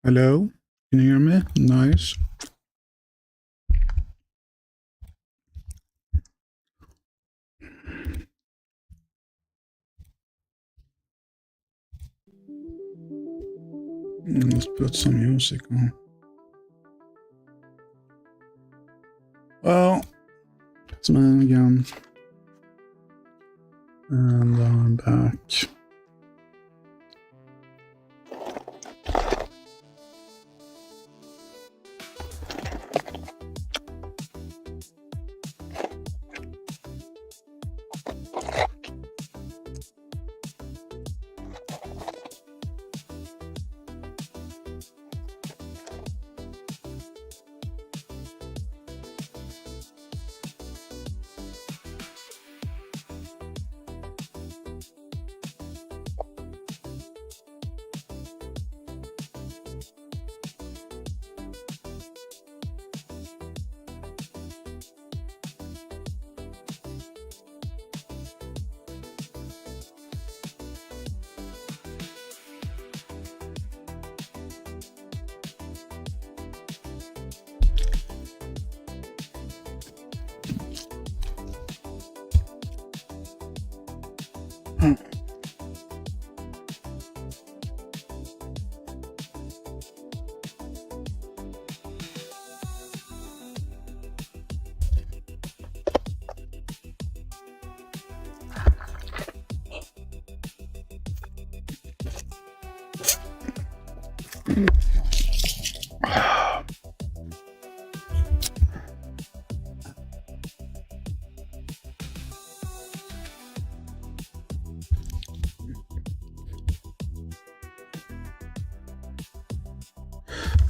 Hello? Can you hear me? Nice. Let's put some music on. Well, it's me again. And I'm back.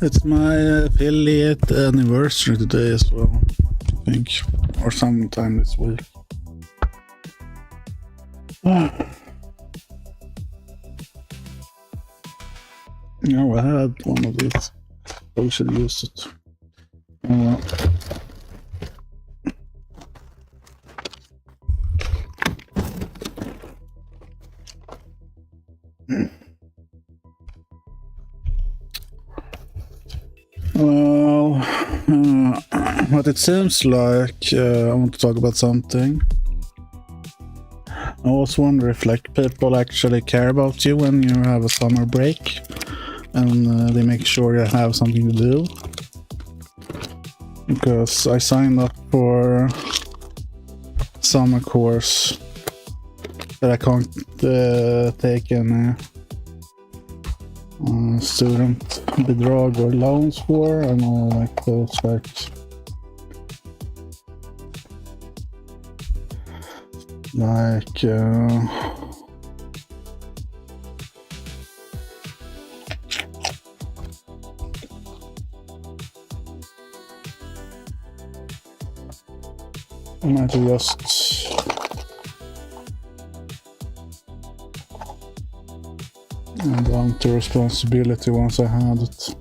It's my affiliate anniversary today as well, I think. Or sometime this week. No, I had one of these. I should use it. Well, what it seems like, I want to talk about something. I was wondering if people actually care about you when you have a summer break, and they make sure you have something to do. Because I signed up for summer course that I can't take any student bidrag or loans for, and I like to start I might just down to responsibility once I had it.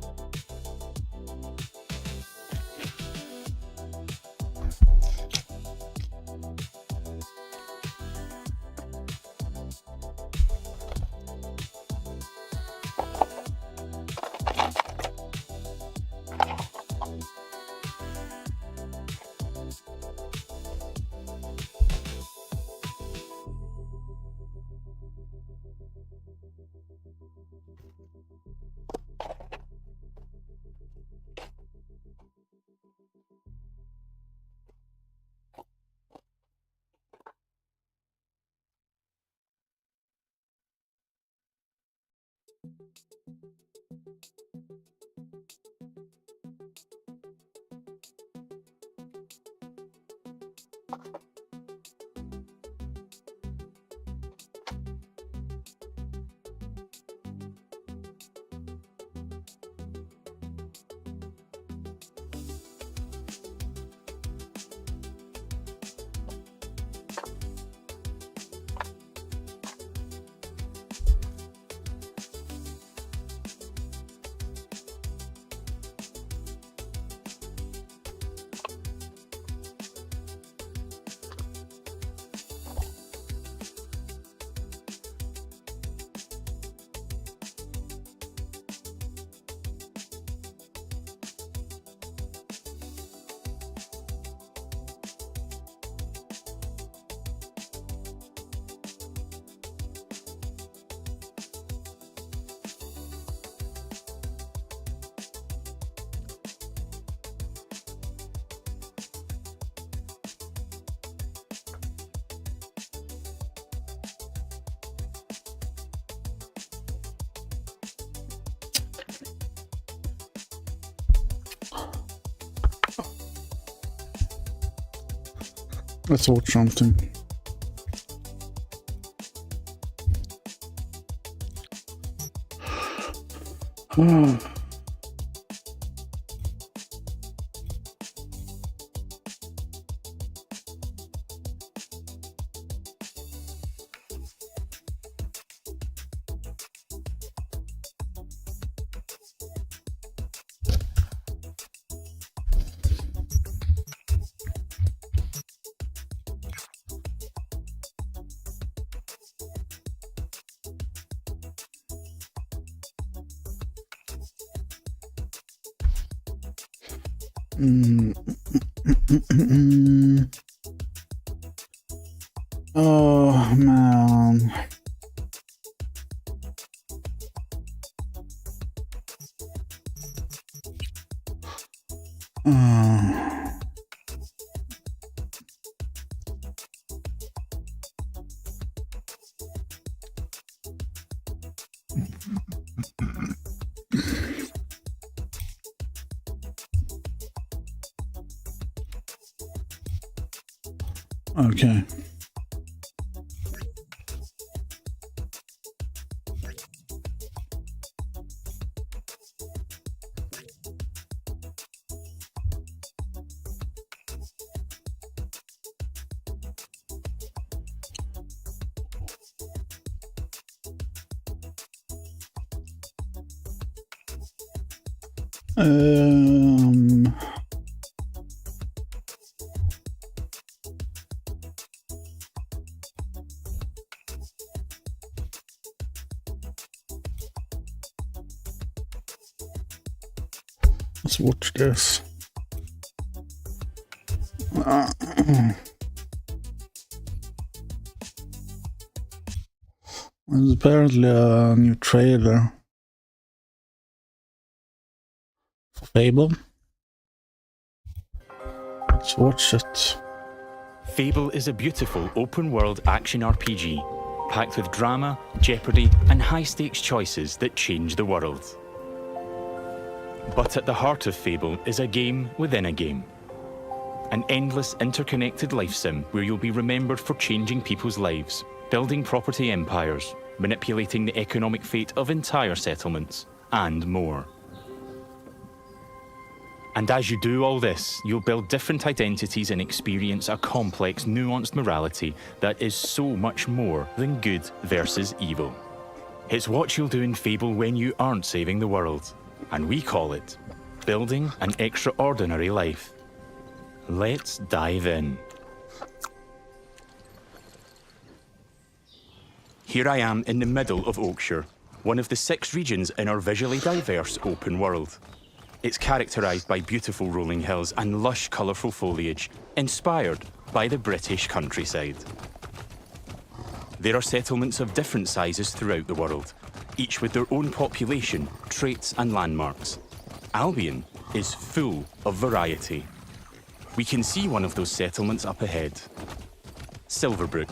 Let's watch something. Oh man. Okay. Let's watch this. There's apparently a new trailer for Fable. Let's watch it. Fable is a beautiful open-world action RPG, packed with drama, jeopardy, and high-stakes choices that change the world. But at the heart of Fable is a game within a game. An endless, interconnected life sim where you'll be remembered for changing people's lives, building property empires, manipulating the economic fate of entire settlements, and more. And as you do all this, you'll build different identities and experience a complex, nuanced morality that is so much more than good versus evil. It's what you'll do in Fable when you aren't saving the world, and we call it building an extraordinary life. Let's dive in. Here I am in the middle of Oakshire, one of the 6 regions in our visually diverse open world. It's characterised by beautiful rolling hills and lush, colourful foliage, inspired by the British countryside. There are settlements of different sizes throughout the world, each with their own population, traits and landmarks. Albion is full of variety. We can see one of those settlements up ahead. Silverbrook,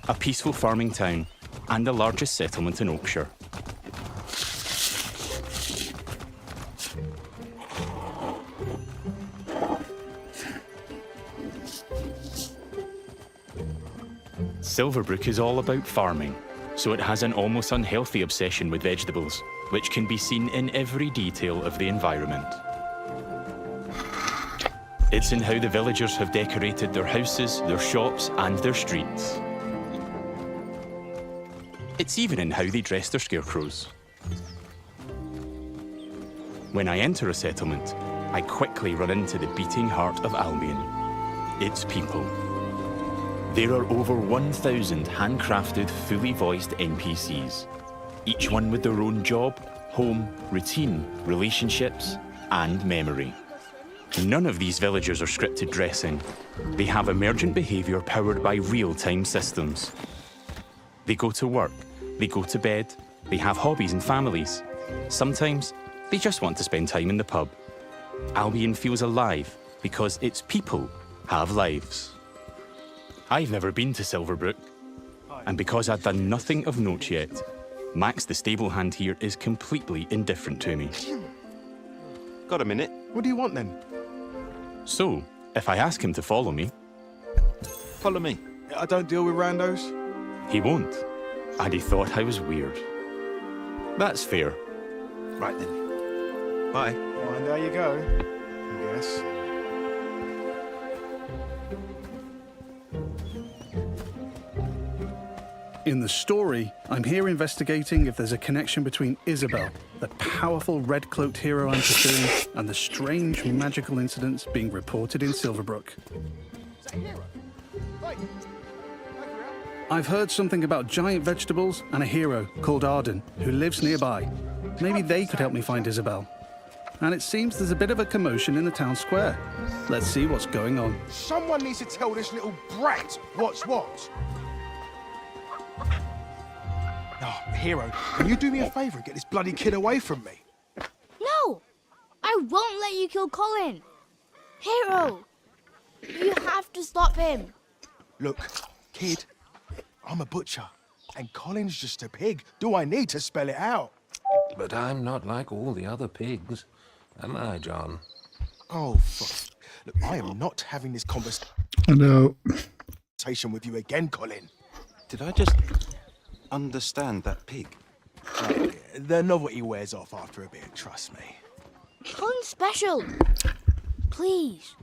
a peaceful farming town and the largest settlement in Oakshire. Silverbrook is all about farming, so it has an almost unhealthy obsession with vegetables, which can be seen in every detail of the environment. It's in how the villagers have decorated their houses, their shops, and their streets. It's even in how they dress their scarecrows. When I enter a settlement, I quickly run into the beating heart of Albion, its people. There are over 1,000 handcrafted, fully voiced NPCs, each one with their own job, home, routine, relationships, and memory. None of these villagers are scripted dressing. They have emergent behaviour powered by real-time systems. They go to work, they go to bed, they have hobbies and families. Sometimes, they just want to spend time in the pub. Albion feels alive because its people have lives. I've never been to Silverbrook, and because I've done nothing of note yet, Max the stable hand here is completely indifferent to me. Got a minute? What do you want then? So, if I ask him to follow me, Follow me. I don't deal with randos. He won't, and he thought I was weird. That's fair. Right then. Bye. Mind how you go, I guess. In the story, I'm here investigating if there's a connection between Isabel, the powerful red-cloaked hero I'm pursuing, and the strange magical incidents being reported in Silverbrook. I've heard something about giant vegetables and a hero called Arden who lives nearby. Maybe they could help me find Isabel. And it seems there's a bit of a commotion in the town square. Let's see what's going on. Someone needs to tell this little brat what's what. Oh, hero, can you do me a favour and get this bloody kid away from me? No! I won't let you kill Colin! Hero! You have to stop him! Look, kid, I'm a butcher, and Colin's just a pig. Do I need to spell it out? But I'm not like all the other pigs, am I, John? Oh, fuck. Look, I am not having this Hello. conversation with you again, Colin. Did I just understand that pig? The novelty wears off after a bit, trust me. Colin's special! Please.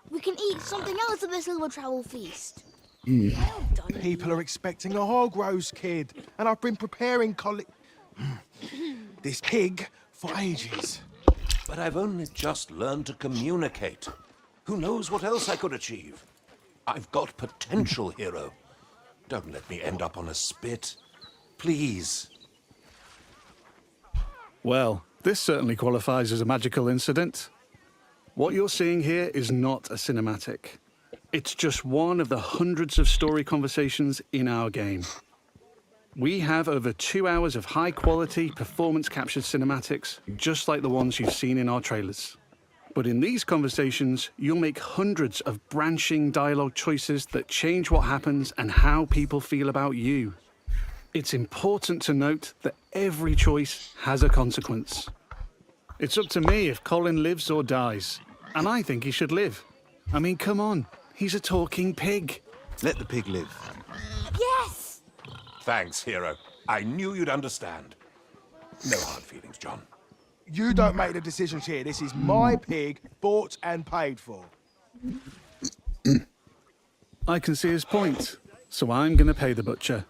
We can eat something else at this little travel feast. Well done. People are expecting a hog roast, kid, and I've been preparing this pig for ages. But I've only just learned to communicate. Who knows what else I could achieve? I've got potential, hero. Don't let me end up on a spit. Please. Well, this certainly qualifies as a magical incident. What you're seeing here is not a cinematic. It's just one of the hundreds of story conversations in our game. We have over 2 hours of high-quality, performance-captured cinematics, just like the ones you've seen in our trailers. But in these conversations, you'll make hundreds of branching dialogue choices that change what happens and how people feel about you. It's important to note that every choice has a consequence. It's up to me if Colin lives or dies, and I think he should live. I mean, come on, he's a talking pig. Let the pig live. Yes! Thanks, hero. I knew you'd understand. No hard feelings, John. You don't make the decisions here. This is my pig, bought and paid for. I can see his point, so I'm going to pay the butcher.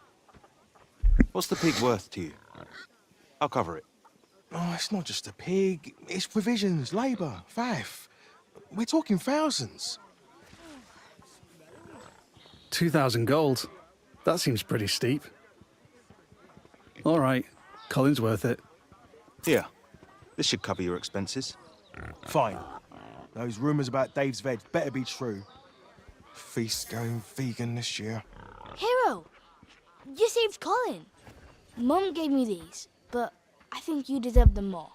What's the pig worth to you? I'll cover it. Oh, it's not just a pig. It's provisions, labour, faff. We're talking thousands. 2,000 gold. That seems pretty steep. All right, Colin's worth it. Here. This should cover your expenses. Fine. Those rumours about Dave's veg better be true. Feast's going vegan this year. Hero! You saved Colin. Mum gave me these, but I think you deserve them more.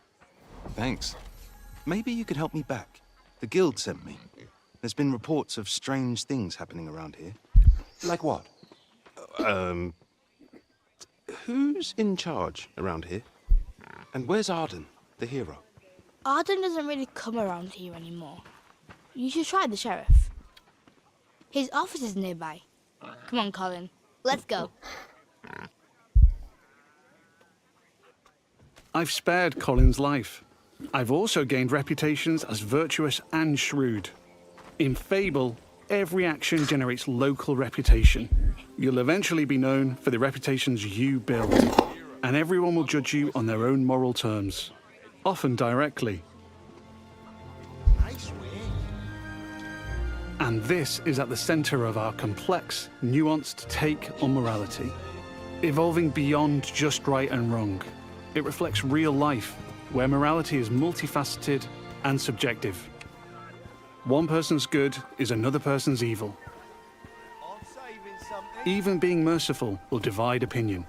Thanks. Maybe you could help me back. The guild sent me. There's been reports of strange things happening around here. Like what? Who's in charge around here? And where's Arden, the hero? Arden doesn't really come around here anymore. You should try the sheriff. His office is nearby. Come on, Colin. Let's go. I've spared Colin's life. I've also gained reputations as virtuous and shrewd. In Fable, every action generates local reputation. You'll eventually be known for the reputations you build, and everyone will judge you on their own moral terms, often directly. And this is at the center of our complex, nuanced take on morality, evolving beyond just right and wrong. It reflects real life, where morality is multifaceted and subjective. One person's good is another person's evil. Even being merciful will divide opinion.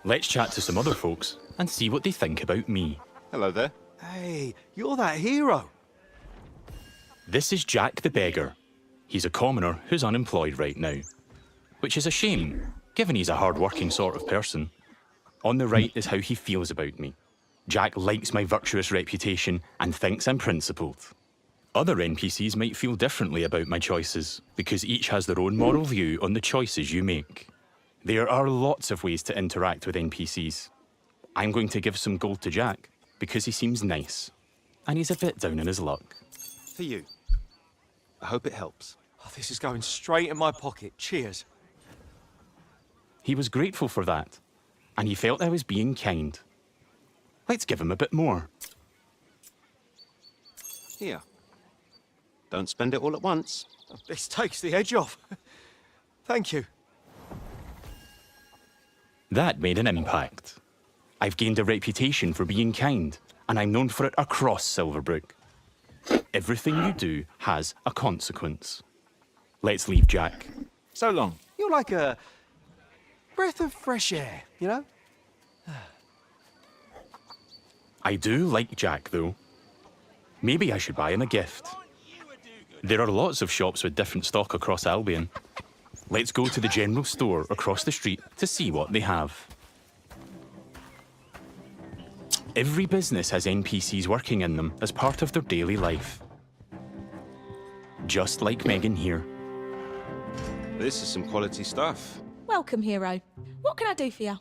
Let's chat to some other folks and see what they think about me. Hello there. Hey, you're that hero. This is Jack the Beggar. He's a commoner who's unemployed right now, which is a shame, given he's a hard-working sort of person. On the right is how he feels about me. Jack likes my virtuous reputation and thinks I'm principled. Other NPCs might feel differently about my choices, because each has their own moral view on the choices you make. There are lots of ways to interact with NPCs. I'm going to give some gold to Jack, because he seems nice, and he's a bit down on his luck. For you. I hope it helps. Oh, this is going straight in my pocket. Cheers. He was grateful for that, and he felt I was being kind. Let's give him a bit more. Here. Don't spend it all at once. This takes the edge off. Thank you. That made an impact. I've gained a reputation for being kind, and I'm known for it across Silverbrook. Everything you do has a consequence. Let's leave Jack. So long. You're like a breath of fresh air, you know? I do like Jack, though. Maybe I should buy him a gift. There are lots of shops with different stock across Albion. Let's go to the general store across the street to see what they have. Every business has NPCs working in them as part of their daily life. Just like Megan here. This is some quality stuff. Welcome, hero. What can I do for you?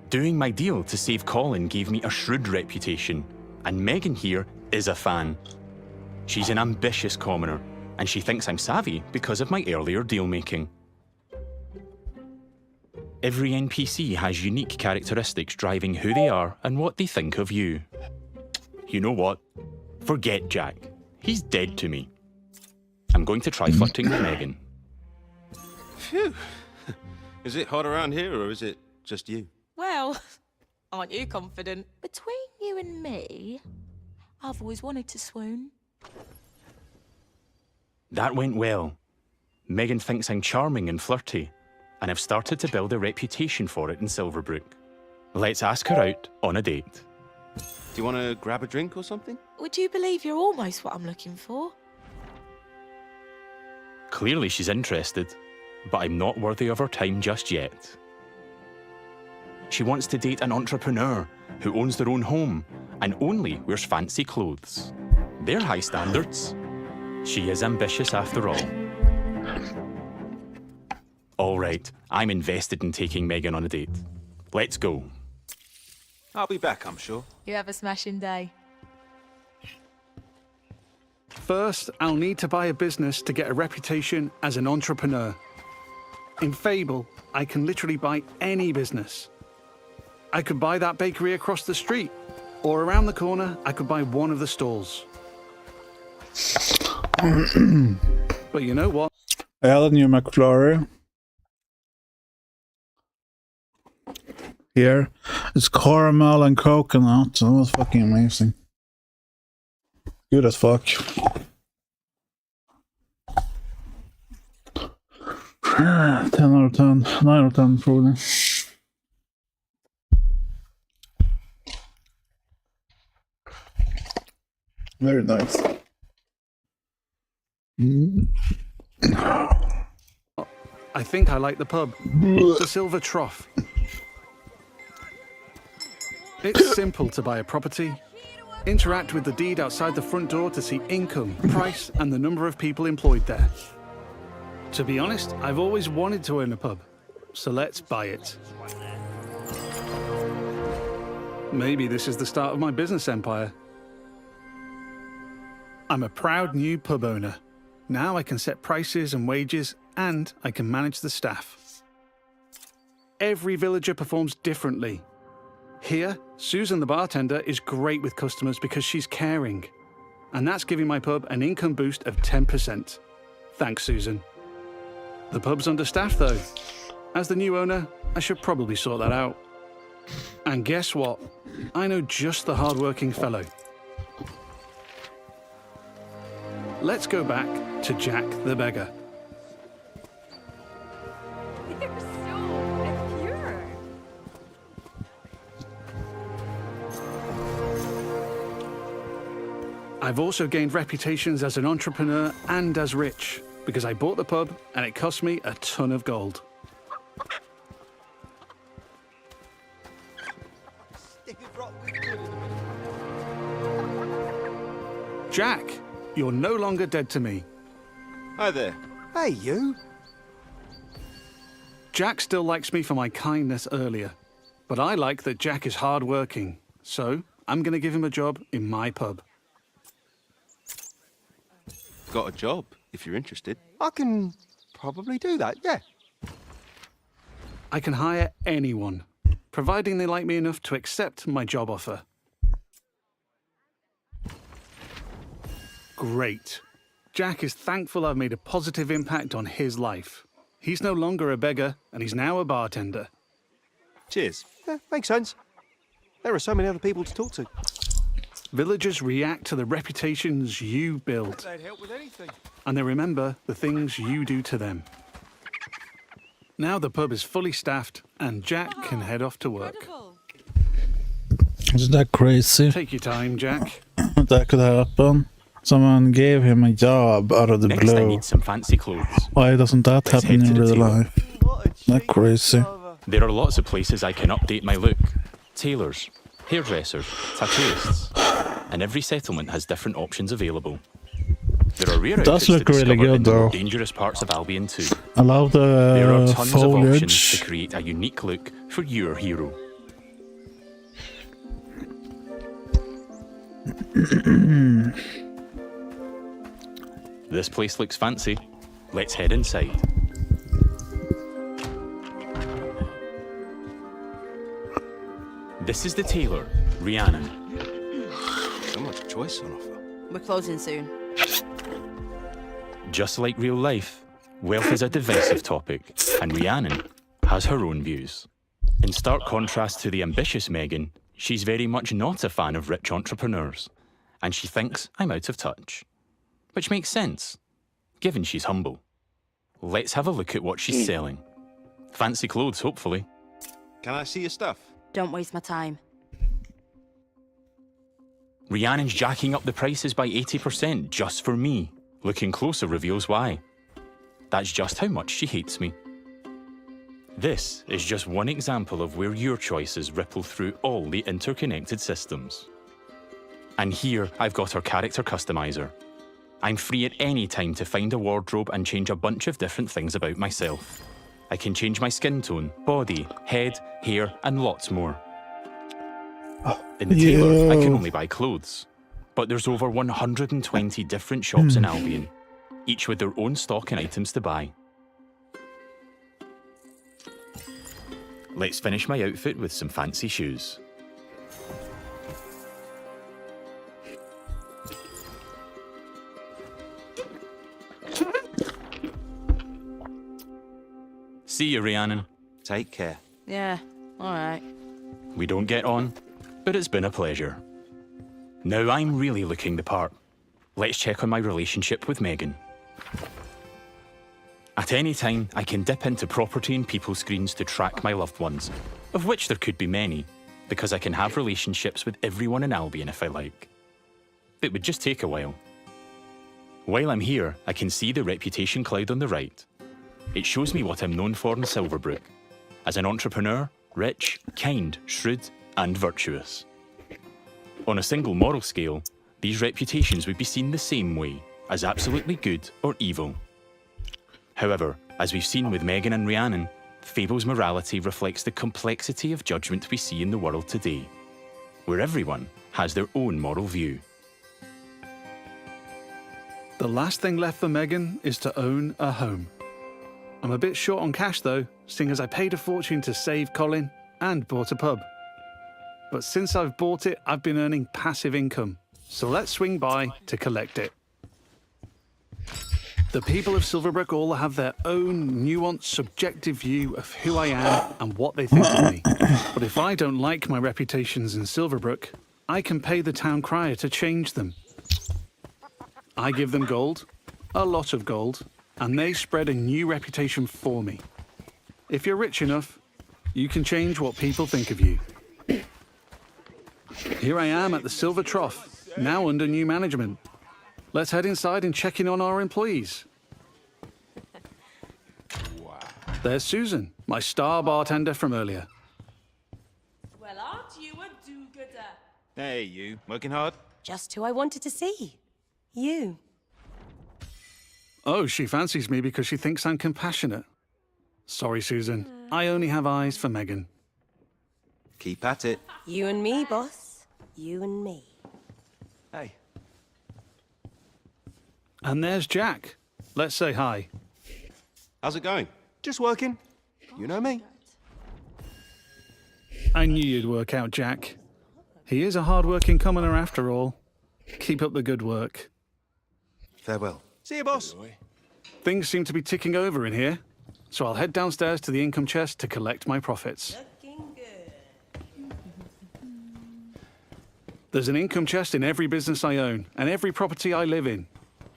Doing my deal to save Colin gave me a shrewd reputation, and Megan here is a fan. She's an ambitious commoner, and she thinks I'm savvy because of my earlier deal-making. Every NPC has unique characteristics driving who they are and what they think of you. You know what? Forget Jack. He's dead to me. I'm going to try flirting with Megan. Phew. Is it hot around here, or is it just you? Well, aren't you confident? Between you and me, I've always wanted to swoon. That went well. Megan thinks I'm charming and flirty, and I've started to build a reputation for it in Silverbrook. Let's ask her out on a date. Do you want to grab a drink or something? Would you believe you're almost what I'm looking for? Clearly she's interested, but I'm not worthy of her time just yet. She wants to date an entrepreneur who owns their own home and only wears fancy clothes. They're high standards. She is ambitious after all. All right, I'm invested in taking Megan on a date. Let's go. I'll be back, I'm sure. You have a smashing day. First, I'll need to buy a business to get a reputation as an entrepreneur. In Fable, I can literally buy any business. I could buy that bakery across the street, or around the corner, I could buy one of the stalls. But you know what? Alan, new McFlurry. Here, it's caramel and coconut. That was fucking amazing. Good as fuck. 10 out of 10. 9 out of 10 probably. Very nice. I think I like the pub. The Silver Trough. It's simple to buy a property. Interact with the deed outside the front door to see income, price, and the number of people employed there. To be honest, I've always wanted to own a pub, so let's buy it. Maybe this is the start of my business empire. I'm a proud new pub owner. Now I can set prices and wages, and I can manage the staff. Every villager performs differently. Here, Susan the bartender is great with customers because she's caring. And that's giving my pub an income boost of 10%. Thanks, Susan. The pub's understaffed though. As the new owner, I should probably sort that out. And guess what? I know just the hard-working fellow. Let's go back to Jack the Beggar. You're so pure. I've also gained reputations as an entrepreneur and as rich, because I bought the pub and it cost me a ton of gold. Jack, you're no longer dead to me. Hi there. Hey, you. Jack still likes me for my kindness earlier, but I like that Jack is hard-working, so I'm going to give him a job in my pub. Got a job, if you're interested. I can probably do that, yeah. I can hire anyone, providing they like me enough to accept my job offer. Great. Jack is thankful I've made a positive impact on his life. He's no longer a beggar, and he's now a bartender. Cheers. Yeah, makes sense. There are so many other people to talk to. Villagers react to the reputations you build, They'd help with anything. and they remember the things you do to them. Now the pub is fully staffed, and Jack can head off to work. Isn't that crazy? Take your time, Jack. That could happen. Someone gave him a job out of the Next, I blue. need some fancy clothes. Why doesn't that Let's happen head in to the real tailor. life? That crazy. There are lots of places I can update my look. Tailors, hairdressers, tattooists. And every settlement has different options available. There are rare Does outfits look to really discover good, in the more though. dangerous parts of Albion too. I love There are the tons of options foliage. to create a unique look for your hero. This place looks fancy. Let's head inside. This is the tailor, Rhiannon. So much choice on offer. We're closing soon. Just like real life, wealth is a divisive topic, and Rhiannon has her own views. In stark contrast to the ambitious Megan, she's very much not a fan of rich entrepreneurs, and she thinks I'm out of touch. Which makes sense, given she's humble. Let's have a look at what she's selling. Fancy clothes, hopefully. Can I see your stuff? Don't waste my time. Rhiannon's jacking up the prices by 80% just for me. Looking closer reveals why. That's just how much she hates me. This is just one example of where your choices ripple through all the interconnected systems. And here I've got our character customizer. I'm free at any time to find a wardrobe and change a bunch of different things about myself. I can change my skin tone, body, head, hair, and lots more. In the tailor, I can only buy clothes. But there's over 120 different shops in Albion, each with their own stock and items to buy. Let's finish my outfit with some fancy shoes. See you, Rhiannon. Take care. Yeah, all right. We don't get on, but it's been a pleasure. Now I'm really looking the part. Let's check on my relationship with Megan. At any time, I can dip into property and people screens to track my loved ones, of which there could be many, because I can have relationships with everyone in Albion if I like. It would just take a while. While I'm here, I can see the reputation cloud on the right. It shows me what I'm known for in Silverbrook, as an entrepreneur, rich, kind, shrewd, and virtuous. On a single moral scale, these reputations would be seen the same way, as absolutely good or evil. However, as we've seen with Megan and Rhiannon, Fable's morality reflects the complexity of judgment we see in the world today, where everyone has their own moral view. The last thing left for Megan is to own a home. I'm a bit short on cash though, seeing as I paid a fortune to save Colin and bought a pub. But since I've bought it, I've been earning passive income, so let's swing by to collect it. The people of Silverbrook all have their own nuanced, subjective view of who I am and what they think of me. But if I don't like my reputations in Silverbrook, I can pay the town crier to change them. I give them gold, a lot of gold, and they spread a new reputation for me. If you're rich enough, you can change what people think of you. Here I am at the Silver Trough, now under new management. Let's head inside and check in on our employees. There's Susan, my star bartender from earlier. Well, aren't you a do-gooder? Hey, you. Working hard? Just who I wanted to see. You. Oh, she fancies me because she thinks I'm compassionate. Sorry, Susan. I only have eyes for Megan. Keep at it. You and me, boss. You and me. Hey, And there's Jack. Let's say hi. How's it going? just working. You know me. I knew you'd work out, Jack. He is a hard-working commoner after all. Keep up the good work. Farewell. See you, boss. Things seem to be ticking over in here, so I'll head downstairs to the income chest to collect my profits. Looking good. There's an income chest in every business I own and every property I live in.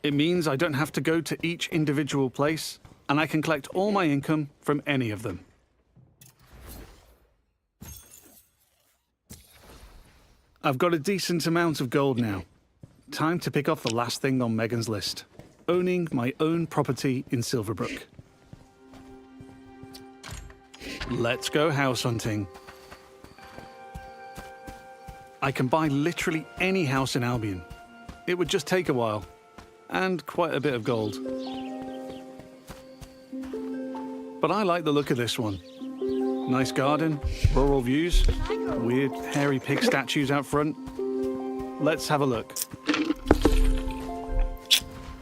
It means I don't have to go to each individual place, and I can collect all my income from any of them. I've got a decent amount of gold now. Time to pick off the last thing on Megan's list. Owning my own property in Silverbrook. Let's go house hunting. I can buy literally any house in Albion. It would just take a while, and quite a bit of gold. But I like the look of this one. Nice garden, rural views, weird hairy pig statues out front. Let's have a look.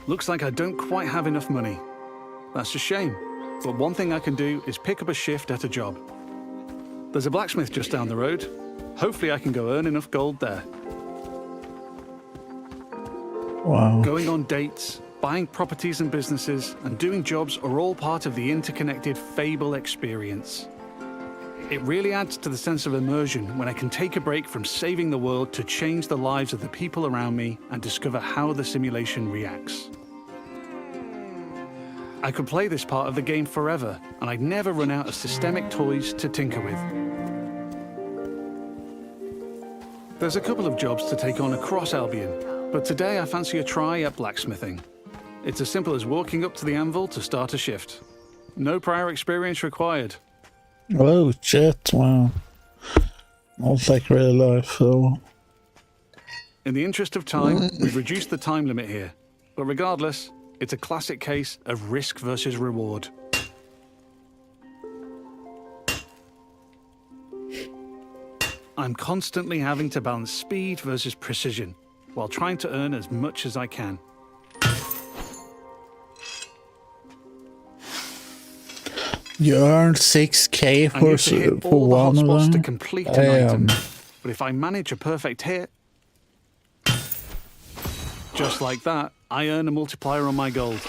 Looks like I don't quite have enough money. That's a shame, but one thing I can do is pick up a shift at a job. There's a blacksmith just down the road. Hopefully I can go earn enough gold there. Wow. Going on dates, buying properties and businesses, and doing jobs are all part of the interconnected Fable experience. It really adds to the sense of immersion when I can take a break from saving the world to change the lives of the people around me and discover how the simulation reacts. I could play this part of the game forever, and I'd never run out of systemic toys to tinker with. There's a couple of jobs to take on across Albion, but today I fancy a try at blacksmithing. It's as simple as walking up to the anvil to start a shift. No prior experience required. Oh shit, wow. Not like real life though. In the interest of time, we've reduced the time limit here. But regardless, it's a classic case of risk versus reward. I'm constantly having to balance speed versus precision, while trying to earn as much as I can. You earned 6k I need to hit for all the one of hotspots to them. complete an item. Damn. But if I manage a perfect hit, just like that, I earn a multiplier on my gold.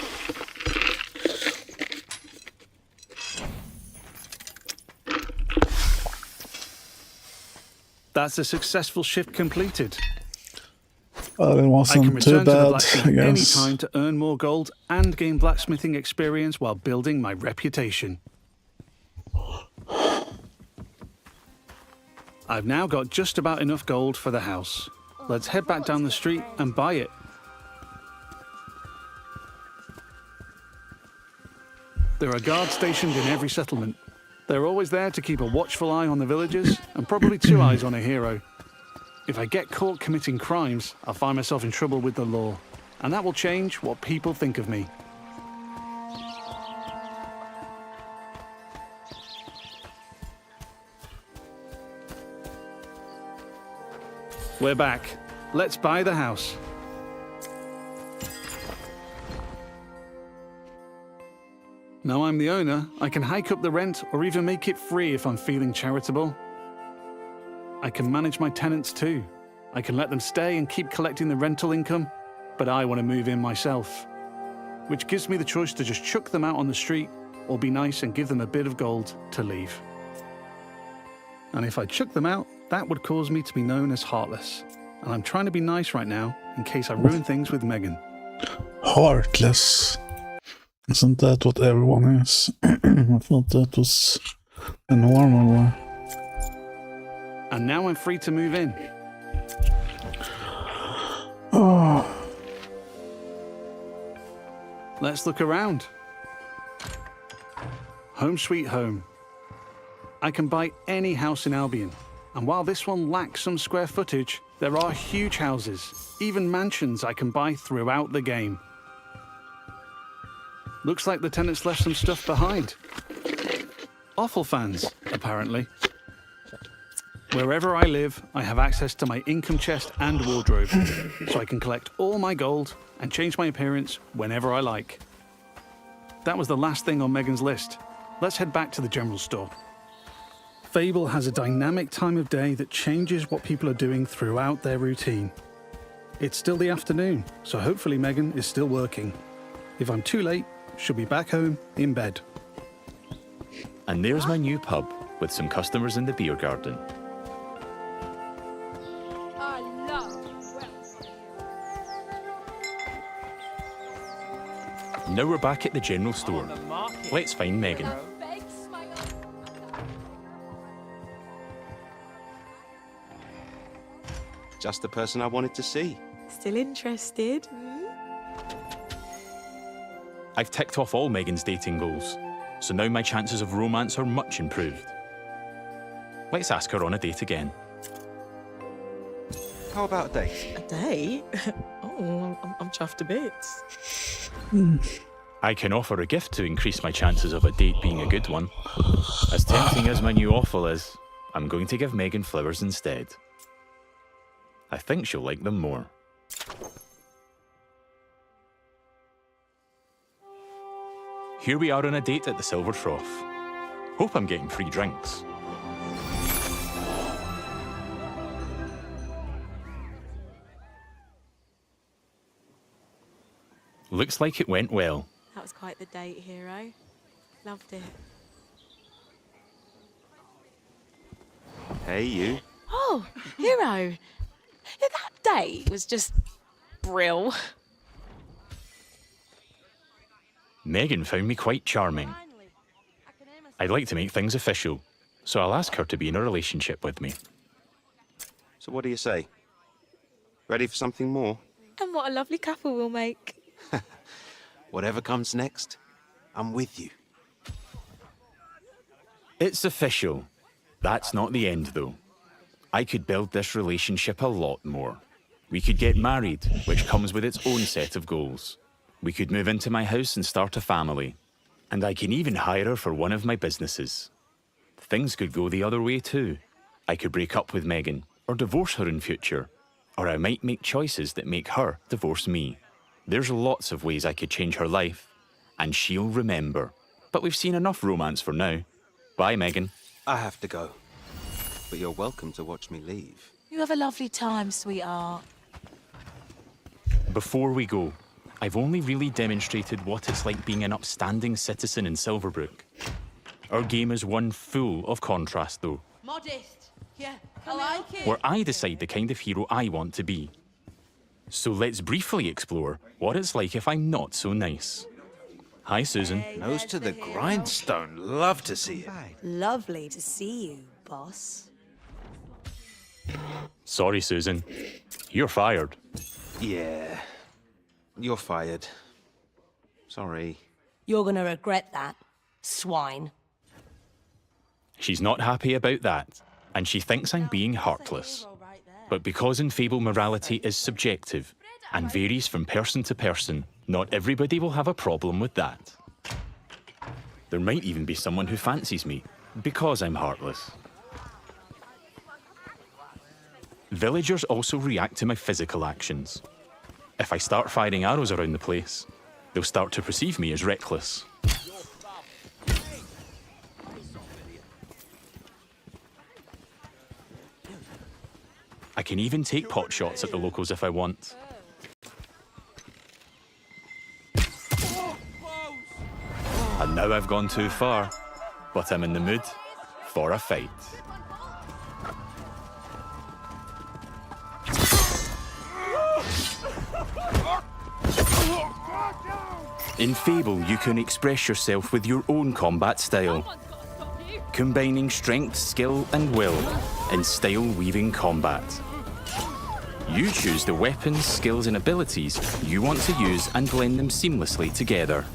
That's a successful shift completed. Well, it I can wasn't too return to the bad, blacksmith I any guess. time to earn more gold and gain blacksmithing experience while building my reputation. I've now got just about enough gold for the house. Let's head back down the street and buy it. There are guards stationed in every settlement. They're always there to keep a watchful eye on the villagers and probably two eyes on a hero. If I get caught committing crimes, I'll find myself in trouble with the law, and that will change what people think of me. We're back. Let's buy the house. Now I'm the owner, I can hike up the rent or even make it free if I'm feeling charitable. I can manage my tenants too. I can let them stay and keep collecting the rental income, but I want to move in myself, which gives me the choice to just chuck them out on the street or be nice and give them a bit of gold to leave. And if I chuck them out, that would cause me to be known as heartless. And I'm trying to be nice right now in case I ruin things with Megan. Heartless. Isn't that what everyone is? I thought that was the normal one. And now I'm free to move in. Oh, Let's look around. Home sweet home. I can buy any house in Albion, And while this one lacks some square footage, there are huge houses, even mansions I can buy throughout the game. Looks like the tenants left some stuff behind. Awful fans, apparently. Wherever I live, I have access to my income chest and wardrobe, so I can collect all my gold and change my appearance whenever I like. That was the last thing on Megan's list. Let's head back to the general store. Fable has a dynamic time of day that changes what people are doing throughout their routine. It's still the afternoon, so hopefully Megan is still working. If I'm too late, she'll be back home in bed. And there's my new pub with some customers in the beer garden. Now we're back at the general store. Let's find Megan. Just the person I wanted to see. Still interested? I've ticked off all Megan's dating goals, so now my chances of romance are much improved. Let's ask her on a date again. How about a date? A date? Oh, I'm chuffed to bits. I can offer a gift to increase my chances of a date being a good one. As tempting as my new offer is, I'm going to give Megan flowers instead. I think she'll like them more. Here we are on a date at the Silver Trough. Hope I'm getting free drinks. Looks like it went well. That was quite the date, hero. Loved it. Hey, you. Oh, hero. Yeah, that date was just brill. Megan found me quite charming. I'd like to make things official, so I'll ask her to be in a relationship with me. So what do you say? Ready for something more? And what a lovely couple we'll make. Whatever comes next, I'm with you. It's official. That's not the end, though. I could build this relationship a lot more. We could get married, which comes with its own set of goals. We could move into my house and start a family. And I can even hire her for one of my businesses. Things could go the other way too. I could break up with Megan, or divorce her in future. Or I might make choices that make her divorce me. There's lots of ways I could change her life, and she'll remember. But we've seen enough romance for now. Bye, Megan. I have to go. But you're welcome to watch me leave. You have a lovely time, sweetheart. Before we go, I've only really demonstrated what it's like being an upstanding citizen in Silverbrook. Our game is one full of contrast, though. Modest. Yeah, I like it. Where I decide the kind of hero I want to be. So let's briefly explore what it's like if I'm not so nice. Hi, Susan. Nose to the grindstone. Love to see it. Lovely to see you, boss. Sorry, Susan. You're fired. Yeah. You're fired. Sorry. You're gonna regret that, swine. She's not happy about that, and she thinks I'm being heartless. But because in Fable morality is subjective and varies from person to person, not everybody will have a problem with that. There might even be someone who fancies me because I'm heartless. Villagers also react to my physical actions. If I start firing arrows around the place, they'll start to perceive me as reckless. I can even take pot shots at the locals if I want. And now I've gone too far, but I'm in the mood for a fight. In Fable, you can express yourself with your own combat style, combining strength, skill, and will in style-weaving combat. You choose the weapons, skills, and abilities you want to use and blend them seamlessly together.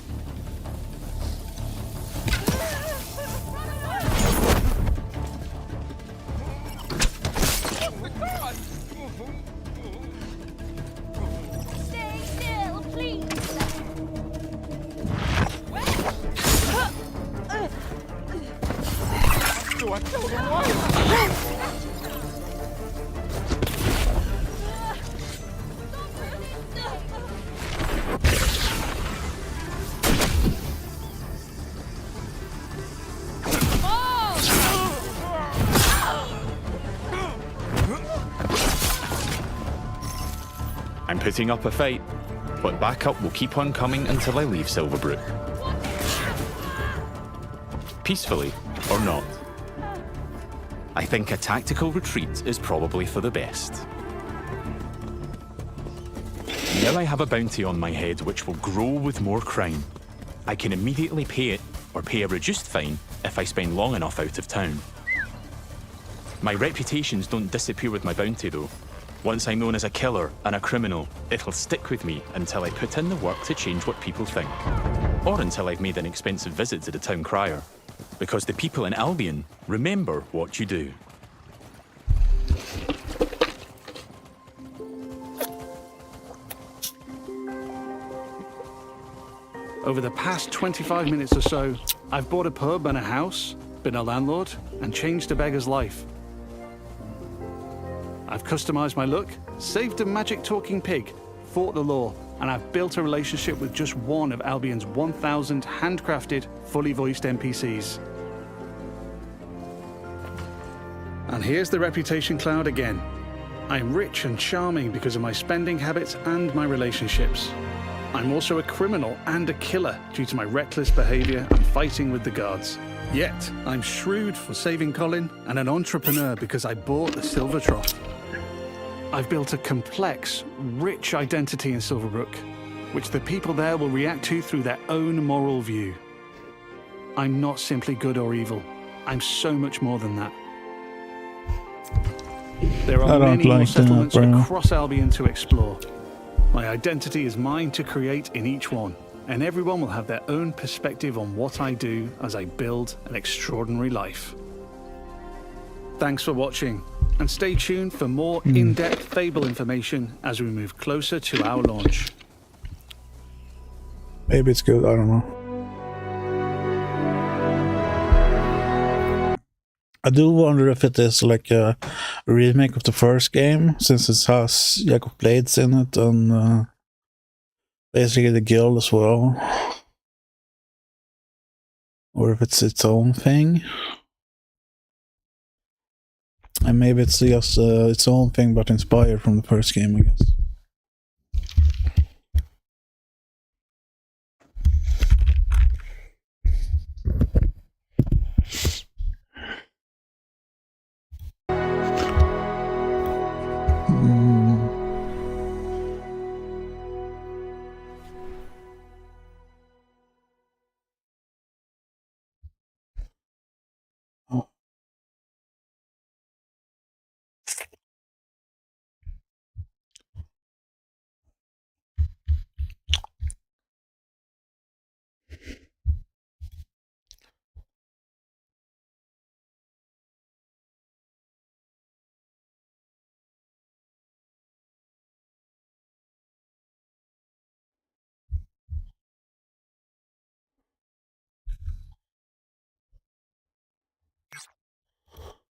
putting up a fight, but backup will keep on coming until I leave Silverbrook. Peacefully or not. I think a tactical retreat is probably for the best. Now I have a bounty on my head which will grow with more crime. I can immediately pay it or pay a reduced fine if I spend long enough out of town. My reputations don't disappear with my bounty though. Once I'm known as a killer and a criminal, it'll stick with me until I put in the work to change what people think. Or until I've made an expensive visit to the town crier. Because the people in Albion remember what you do. Over the past 25 minutes or so, I've bought a pub and a house, been a landlord, and changed a beggar's life. I've customized my look, saved a magic talking pig, fought the law, and I've built a relationship with just one of Albion's 1,000 handcrafted, fully voiced NPCs. And here's the reputation cloud again. I'm rich and charming because of my spending habits and my relationships. I'm also a criminal and a killer due to my reckless behavior and fighting with the guards. Yet, I'm shrewd for saving Colin and an entrepreneur because I bought the Silver Trough. I've built a complex, rich identity in Silverbrook, which the people there will react to through their own moral view. I'm not simply good or evil. I'm so much more than that. There are many more settlements across Albion to explore. My identity is mine to create in each one, and everyone will have their own perspective on what I do as I build an extraordinary life. Thanks for watching, and stay tuned for more in-depth Fable information as we move closer to our launch. Maybe it's good, I don't know. I do wonder if it is like a remake of the first game, since it has Jacob Blades in it and basically the guild as well. Or if it's its own thing. And maybe it's just its own thing but inspired from the first game, I guess.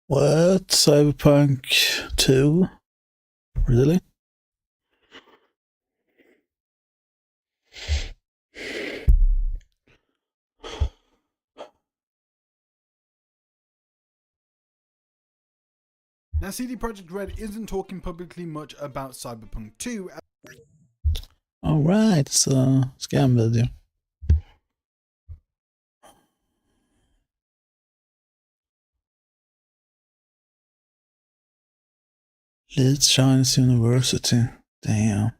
What? Cyberpunk 2? Really? Now, CD Projekt Red isn't talking publicly much about Cyberpunk 2. Alright, it's a scam video. Leeds Chinese University. Damn.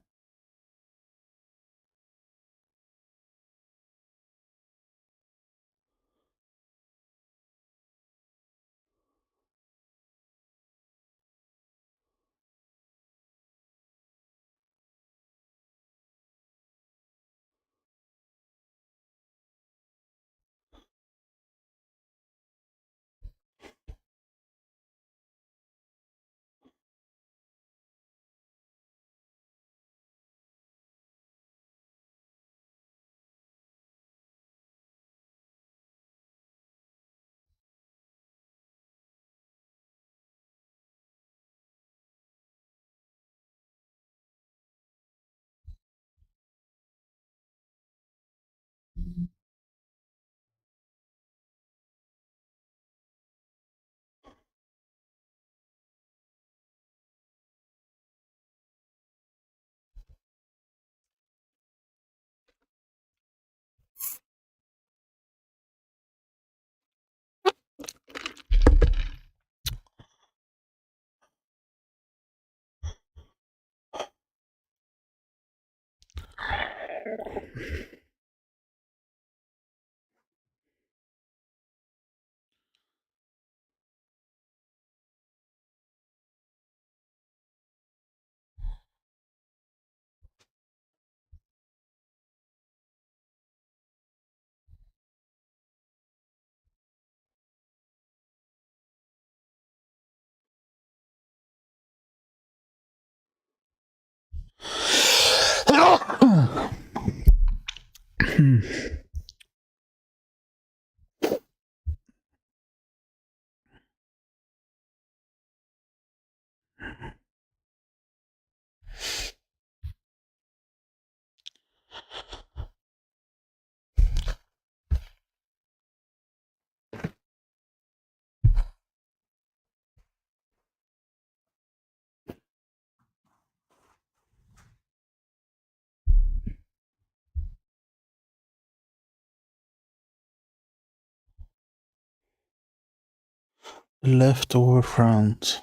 Leftover front.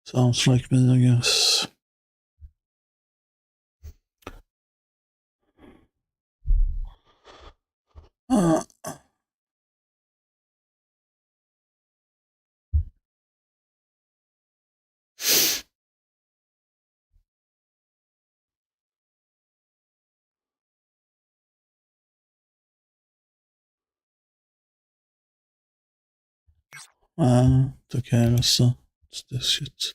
Sounds like me, I guess. Okay, let's it's this shit.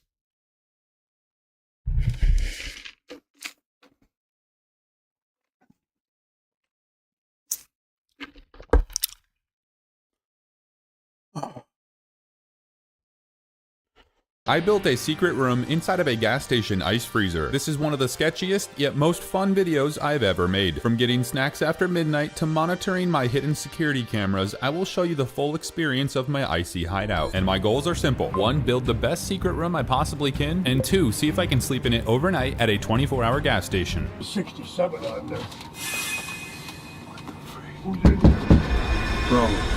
I built a secret room inside of a gas station ice freezer. This is one of the sketchiest yet most fun videos I've ever made. From getting snacks after midnight to monitoring my hidden security cameras, I will show you the full experience of my icy hideout. And my goals are simple. 1, build the best secret room I possibly can, and 2, see if I can sleep in it overnight at a 24-hour gas station. 67 on there. Bro.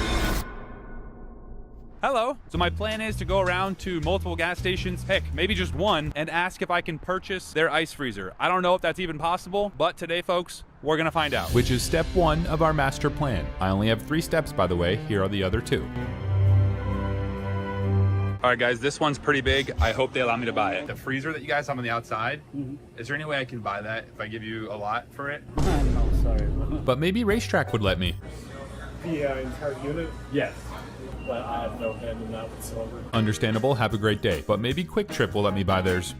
Hello. So my plan is to go around to multiple gas stations, heck, maybe just one, and ask if I can purchase their ice freezer. I don't know if that's even possible, but today, folks, we're gonna find out. Which is step 1 of our master plan. I only have 3 steps, by the way. Here are the other 2. All right, guys, this one's pretty big. I hope they allow me to buy it. The freezer that you guys have on the outside, is there any way I can buy that if I give you a lot for it? No, sorry. But maybe Racetrack would let me. The entire unit? Yes. But I have no hand in that whatsoever. Understandable, have a great day. But maybe Quick Trip will let me buy theirs.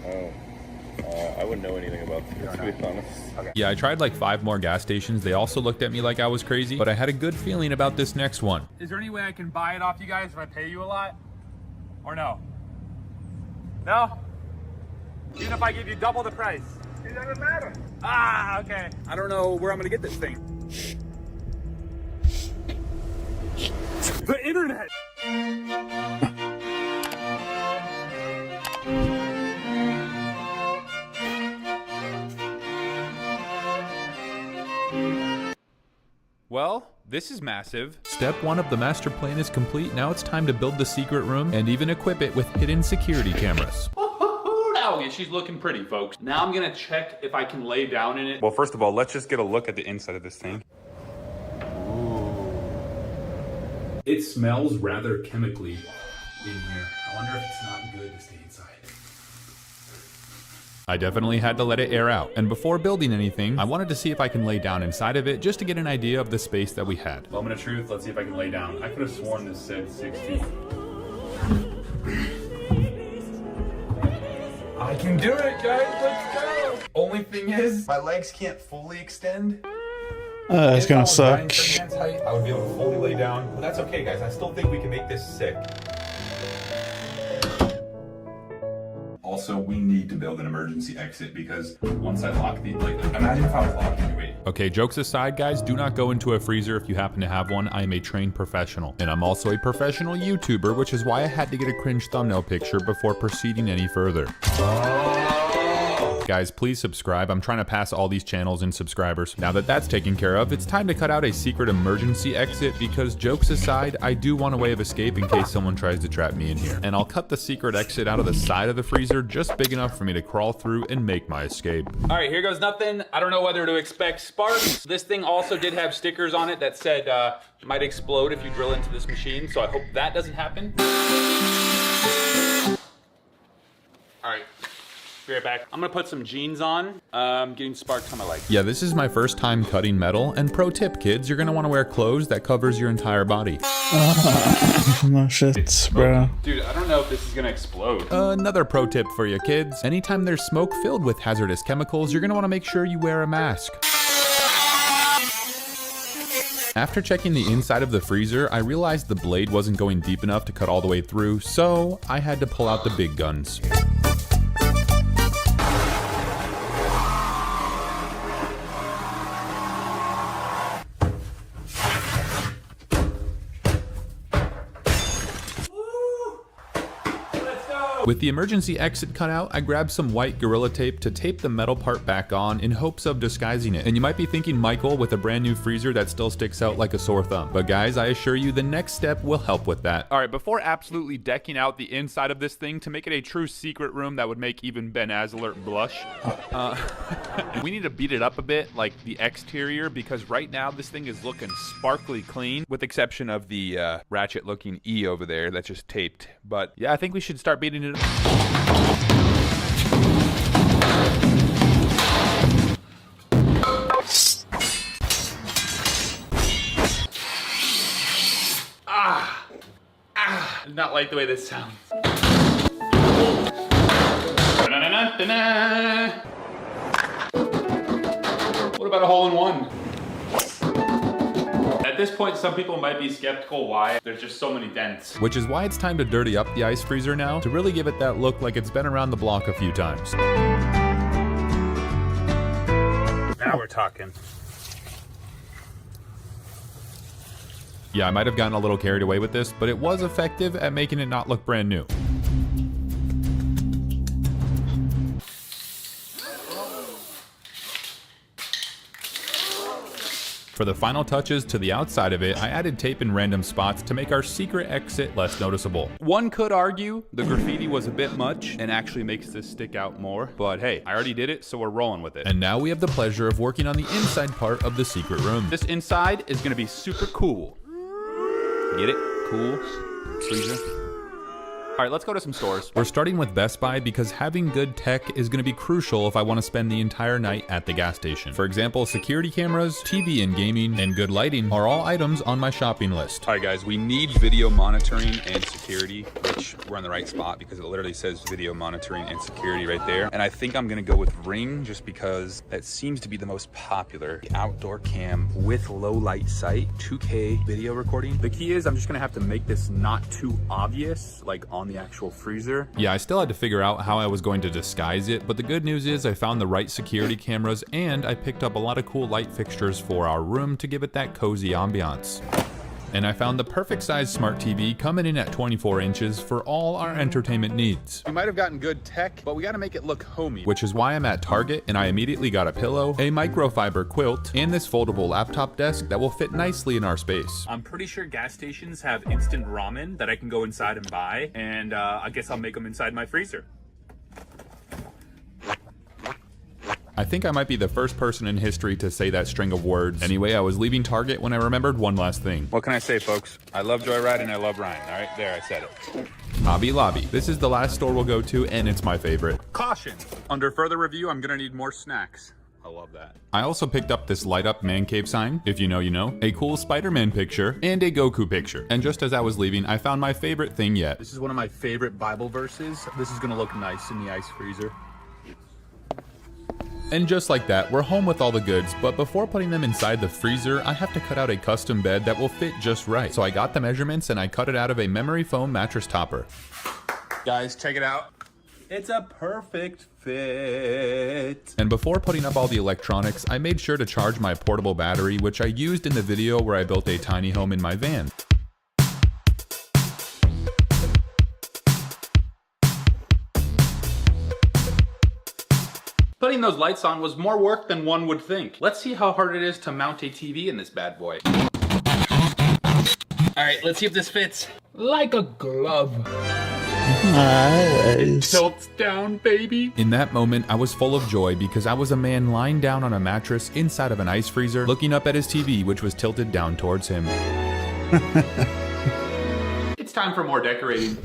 Oh, I wouldn't know anything about this, to be honest. Okay. Yeah, I tried like 5 more gas stations. They also looked at me like I was crazy, but I had a good feeling about this next one. Is there any way I can buy it off you guys if I pay you a lot? Or no? No? Even if I give you double the price? It doesn't matter. Ah, okay. I don't know where I'm gonna get this thing. The internet! Well, this is massive. Step 1 of the master plan is complete. Now it's time to build the secret room and even equip it with hidden security cameras. Now she's looking pretty, folks. Now I'm gonna check if I can lay down in it. Well, first of all, let's just get a look at the inside of this thing. It smells rather chemically in here. I wonder if it's not good to stay inside. I definitely had to let it air out. And before building anything, I wanted to see if I can lay down inside of it just to get an idea of the space that we had. Moment of truth, let's see if I can lay down. I could have sworn this said 6 feet. I can do it, guys, let's go! Only thing is, my legs can't fully extend. It's gonna suck. Height, I would be able to fully lay down, but that's okay, guys. I still think we can make this sick. Also, we need to build an emergency exit because once I lock the, imagine if I was locked in. Wait. Okay, jokes aside, guys, do not go into a freezer if you happen to have one. I am a trained professional, and I'm also a professional YouTuber, which is why I had to get a cringe thumbnail picture before proceeding any further. Guys, please subscribe. I'm trying to pass all these channels in subscribers. Now that that's taken care of, it's time to cut out a secret emergency exit because jokes aside, I do want a way of escape in case someone tries to trap me in here. And I'll cut the secret exit out of the side of the freezer just big enough for me to crawl through and make my escape. All right, here goes nothing. I don't know whether to expect sparks. This thing also did have stickers on it that said might explode if you drill into this machine, so I hope that doesn't happen. All right. Be right back. I'm gonna put some jeans on. Getting sparks on my leg. Yeah, this is my first time cutting metal. And pro tip, kids, you're gonna want to wear clothes that covers your entire body. No shit, bro. Dude, I don't know if this is gonna explode. Another pro tip for you kids. Anytime there's smoke filled with hazardous chemicals, you're gonna want to make sure you wear a mask. After checking the inside of the freezer, I realized the blade wasn't going deep enough to cut all the way through, so I had to pull out the big guns. With the emergency exit cut out, I grabbed some white Gorilla Tape to tape the metal part back on in hopes of disguising it. And you might be thinking, Michael, with a brand new freezer that still sticks out like a sore thumb. But guys, I assure you the next step will help with that. All right, before absolutely decking out the inside of this thing to make it a true secret room that would make even Ben Azelert blush, we need to beat it up a bit, like the exterior, because right now this thing is looking sparkly clean, with the exception of the ratchet looking E over there that's just taped. But yeah, I think we should start beating it up. Not like the way this sounds. What about a hole-in-one? At this point, some people might be skeptical why there's just so many dents. Which is why it's time to dirty up the ice freezer now to really give it that look like it's been around the block a few times. Now we're talking. Yeah, I might have gotten a little carried away with this, but it was effective at making it not look brand new. For the final touches to the outside of it, I added tape in random spots to make our secret exit less noticeable. One could argue the graffiti was a bit much and actually makes this stick out more, but hey, I already did it, so we're rolling with it. And now we have the pleasure of working on the inside part of the secret room. This inside is gonna be super cool. Get it? Cool. Freezer. All right, let's go to some stores. We're starting with Best Buy because having good tech is going to be crucial if I want to spend the entire night at the gas station. For example, security cameras, TV and gaming, and good lighting are all items on my shopping list. All right, guys, we need video monitoring and security, which we're in the right spot because it literally says video monitoring and security right there. And I think I'm going to go with Ring just because that seems to be the most popular. The outdoor cam with low light sight, 2K video recording. The key is I'm just going to have to make this not too obvious, like on the actual freezer. Yeah, I still had to figure out how I was going to disguise it, but the good news is I found the right security cameras and I picked up a lot of cool light fixtures for our room to give it that cozy ambiance. And I found the perfect size smart TV coming in at 24 inches for all our entertainment needs. We might have gotten good tech, but we got to make it look homey. Which is why I'm at Target and I immediately got a pillow, a microfiber quilt, and this foldable laptop desk that will fit nicely in our space. I'm pretty sure gas stations have instant ramen that I can go inside and buy, and I guess I'll make them inside my freezer. I think I might be the first person in history to say that string of words. Anyway, I was leaving Target when I remembered one last thing. What can I say, folks? I love Joyride and I love Ryan. All right, there, I said it. Hobby Lobby. This is the last store we'll go to, and it's my favorite. Caution! Under further review, I'm gonna need more snacks. I love that. I also picked up this light up man cave sign, if you know you know, a cool Spider-Man picture, and a Goku picture. And just as I was leaving, I found my favorite thing yet. This is one of my favorite Bible verses. This is gonna look nice in the ice freezer. And just like that, we're home with all the goods, but before putting them inside the freezer, I have to cut out a custom bed that will fit just right. So I got the measurements and I cut it out of a memory foam mattress topper. Guys, check it out. It's a perfect fit. And before putting up all the electronics, I made sure to charge my portable battery, which I used in the video where I built a tiny home in my van. Putting those lights on was more work than one would think. Let's see how hard it is to mount a TV in this bad boy. All right, let's see if this fits. Like a glove. Nice. It tilts down, baby. In that moment, I was full of joy because I was a man lying down on a mattress inside of an ice freezer, looking up at his TV, which was tilted down towards him. It's time for more decorating.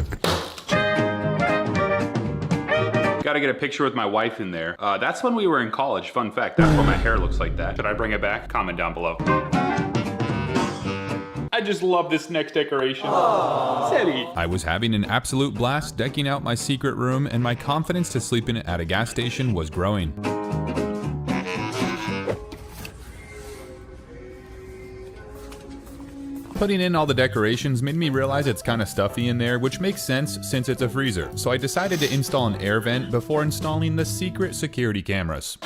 Got to get a picture with my wife in there. That's when we were in college. Fun fact, that's why my hair looks like that. Should I bring it back? Comment down below. I just love this next decoration. Teddy. I was having an absolute blast decking out my secret room, and my confidence to sleep in it at a gas station was growing. Putting in all the decorations made me realize it's kind of stuffy in there, which makes sense since it's a freezer. So I decided to install an air vent before installing the secret security cameras.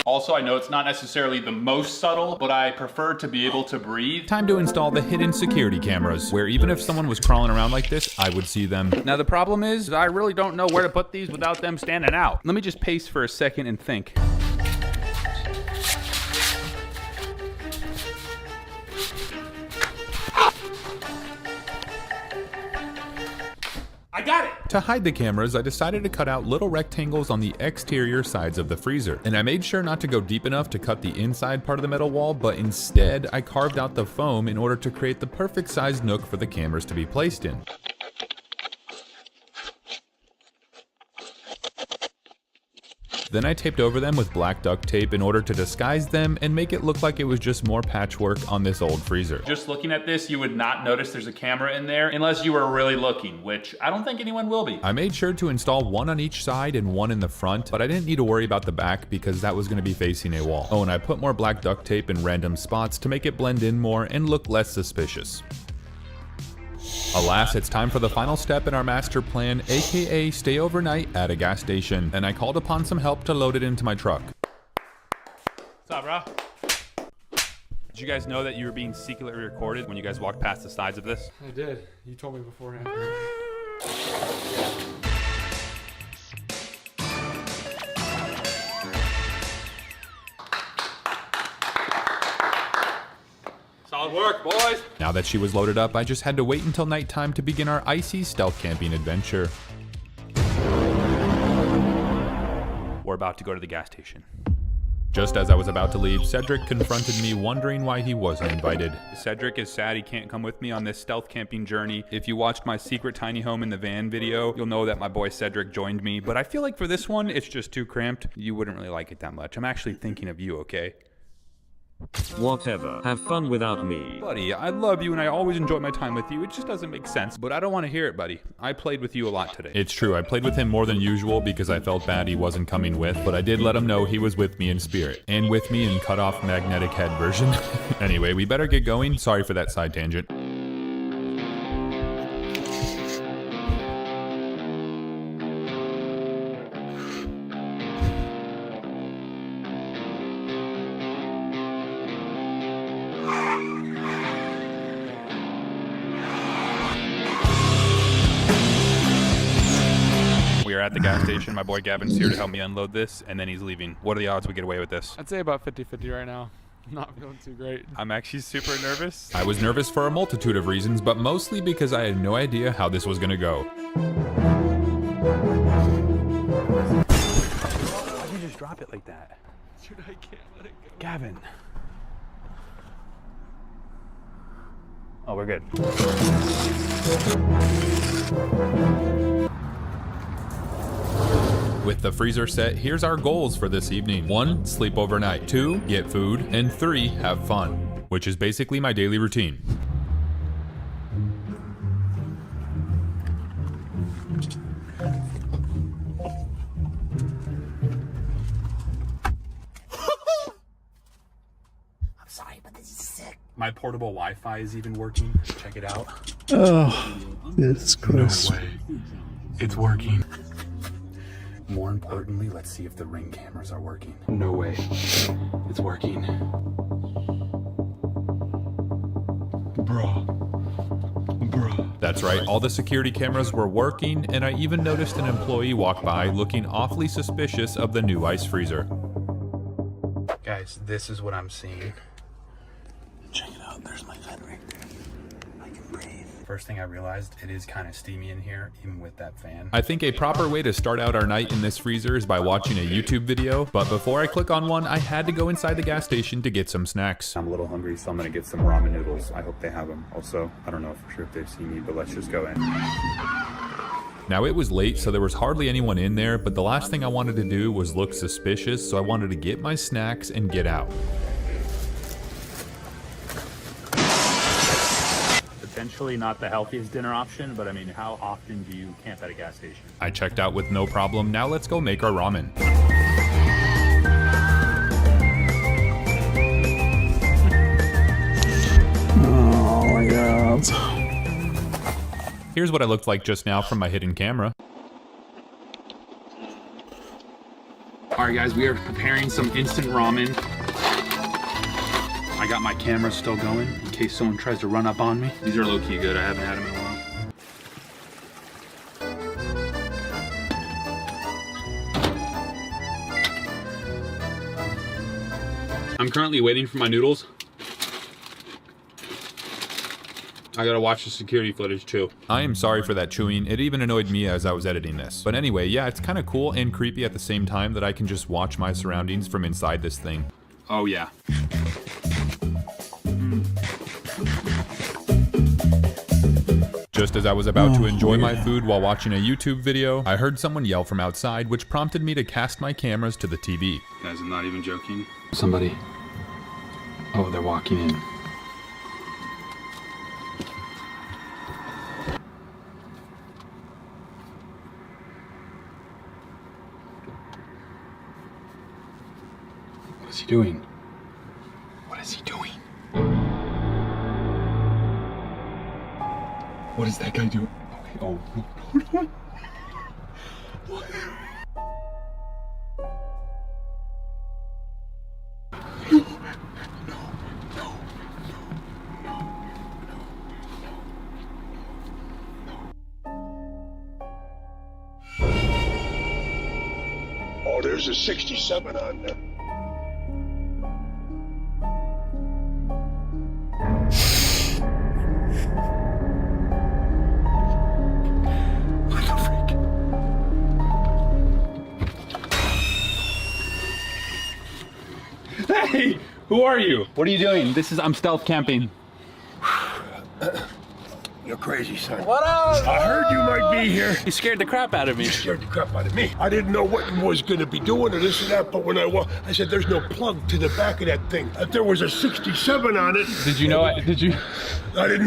Also, I know it's not necessarily the most subtle, but I prefer to be able to breathe. Time to install the hidden security cameras, where even if someone was crawling around like this, I would see them. Now the problem is, I really don't know where to put these without them standing out. Let me just pace for a second and think. I got it! To hide the cameras, I decided to cut out little rectangles on the exterior sides of the freezer. And I made sure not to go deep enough to cut the inside part of the metal wall, but instead I carved out the foam in order to create the perfect sized nook for the cameras to be placed in. Then I taped over them with black duct tape in order to disguise them and make it look like it was just more patchwork on this old freezer. Just looking at this, you would not notice there's a camera in there unless you were really looking, which I don't think anyone will be. I made sure to install one on each side and one in the front, but I didn't need to worry about the back because that was going to be facing a wall. Oh, and I put more black duct tape in random spots to make it blend in more and look less suspicious. Alas, it's time for the final step in our master plan, aka stay overnight at a gas station, and I called upon some help to load it into my truck. What's up, bro? Did you guys know that you were being secretly recorded when you guys walked past the sides of this? I did. You told me beforehand. Solid work, boys. Now that she was loaded up, I just had to wait until nighttime to begin our icy stealth camping adventure. We're about to go to the gas station. Just as I was about to leave, Cedric confronted me wondering why he wasn't invited. Cedric is sad he can't come with me on this stealth camping journey. If you watched my secret tiny home in the van video, you'll know that my boy Cedric joined me, but I feel like for this one, it's just too cramped. You wouldn't really like it that much. I'm actually thinking of you, okay? Whatever. Have fun without me. Buddy, I love you and I always enjoy my time with you. It just doesn't make sense, but I don't want to hear it, buddy. I played with you a lot today. It's true, I played with him more than usual because I felt bad he wasn't coming with, but I did let him know he was with me in spirit. And with me in cut off magnetic head version. Anyway, we better get going. Sorry for that side tangent. We are at the gas station. My boy Gavin's here to help me unload this, and then he's leaving. What are the odds we get away with this? I'd say about 50-50 right now. I'm not feeling too great. I'm actually super nervous. I was nervous for a multitude of reasons, but mostly because I had no idea how this was gonna go. Why'd you just drop it like that? Dude, I can't let it go. Gavin. Oh, we're good. With the freezer set, here's our goals for this evening. 1, sleep overnight. 2, get food. And 3, have fun. Which is basically my daily routine. I'm sorry, but this is sick. My portable Wi-Fi is even working. Check it out. Oh, it's gross. No way. It's working. More importantly, let's see if the Ring cameras are working. No way. It's working. Bruh. That's right, all the security cameras were working, and I even noticed an employee walk by looking awfully suspicious of the new ice freezer. Guys, this is what I'm seeing. Check it out. There's my vent right there. I can breathe. First thing I realized, it is kind of steamy in here, even with that fan. I think a proper way to start out our night in this freezer is by watching a YouTube video, but before I click on one, I had to go inside the gas station to get some snacks. I'm a little hungry, so I'm gonna get some ramen noodles. I hope they have them. Also, I don't know for sure if they've seen me, but let's just go in. Now it was late, so there was hardly anyone in there, but the last thing I wanted to do was look suspicious, so I wanted to get my snacks and get out. Potentially not the healthiest dinner option, but I mean, how often do you camp at a gas station? I checked out with no problem. Now let's go make our ramen. Oh. sounds. Here's what I looked like just now from my hidden camera. Alright guys, we are preparing some instant ramen. I got my camera still going in case someone tries to run up on me. These are low-key good, I haven't had them in a while. I'm currently waiting for my noodles. I gotta watch the security footage too. I am sorry for that chewing, it even annoyed me as I was editing this. But anyway, yeah, it's kind of cool and creepy at the same time that I can just watch my surroundings from inside this thing. Oh yeah. Just as I was about to enjoy my food while watching a YouTube video, I heard someone yell from outside, which prompted me to cast my cameras to the TV. Guys, I'm not even joking. Somebody. Oh, they're walking in. What is he doing? What is he doing? What is that guy doing? Okay, oh, no. What? Oh, there's a 67 on there. What the freak? Hey! Who are you? What are you doing? I'm stealth camping. You're crazy, son. What up? I heard you might be here. You scared the crap out of me. You scared the crap out of me. I didn't know what you was gonna be doing or this and that, but when I walked, I said, there's no plug to the back of that thing. If there was a 67 on it. Did you know it? Did you? I didn't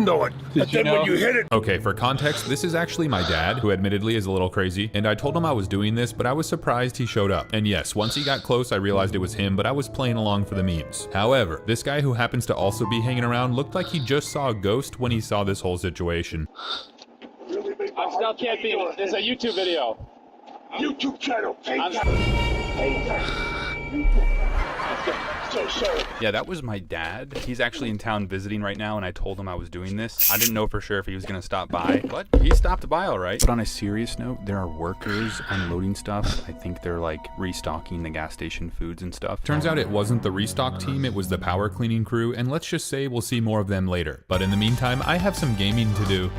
know it. But then when you hit it. Okay, for context, this is actually my dad, who admittedly is a little crazy, and I told him I was doing this, but I was surprised he showed up. And yes, once he got close, I realized it was him, but I was playing along for the memes. However, this guy who happens to also be hanging around looked like he just saw a ghost when he saw this whole situation. I'm stealth camping. There's a YouTube video. YouTube channel. So sorry. Yeah, that was my dad. He's actually in town visiting right now, and I told him I was doing this. I didn't know for sure if he was gonna stop by, but he stopped by all right. But on a serious note, there are workers unloading stuff. I think they're like restocking the gas station foods and stuff. Turns out it wasn't the restock team, it was the power cleaning crew, and let's just say we'll see more of them later. But in the meantime, I have some gaming to do.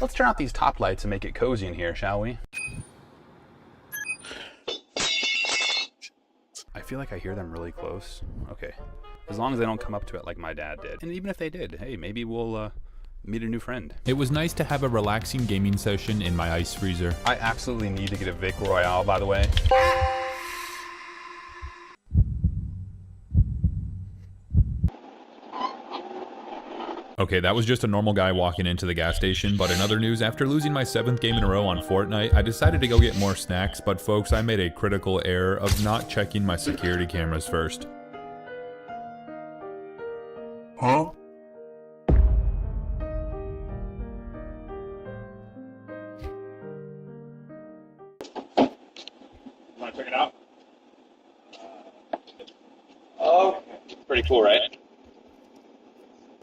Let's turn out these top lights and make it cozy in here, shall we? I feel like I hear them really close. Okay. As long as they don't come up to it like my dad did. And even if they did, hey, maybe we'll meet a new friend. It was nice to have a relaxing gaming session in my ice freezer. I absolutely need to get a Vic Royale, by the way. Okay, that was just a normal guy walking into the gas station, but in other news, after losing my 7th game in a row on Fortnite, I decided to go get more snacks, but folks, I made a critical error of not checking my security cameras first. Huh? Want to check it out? Oh, pretty cool, right?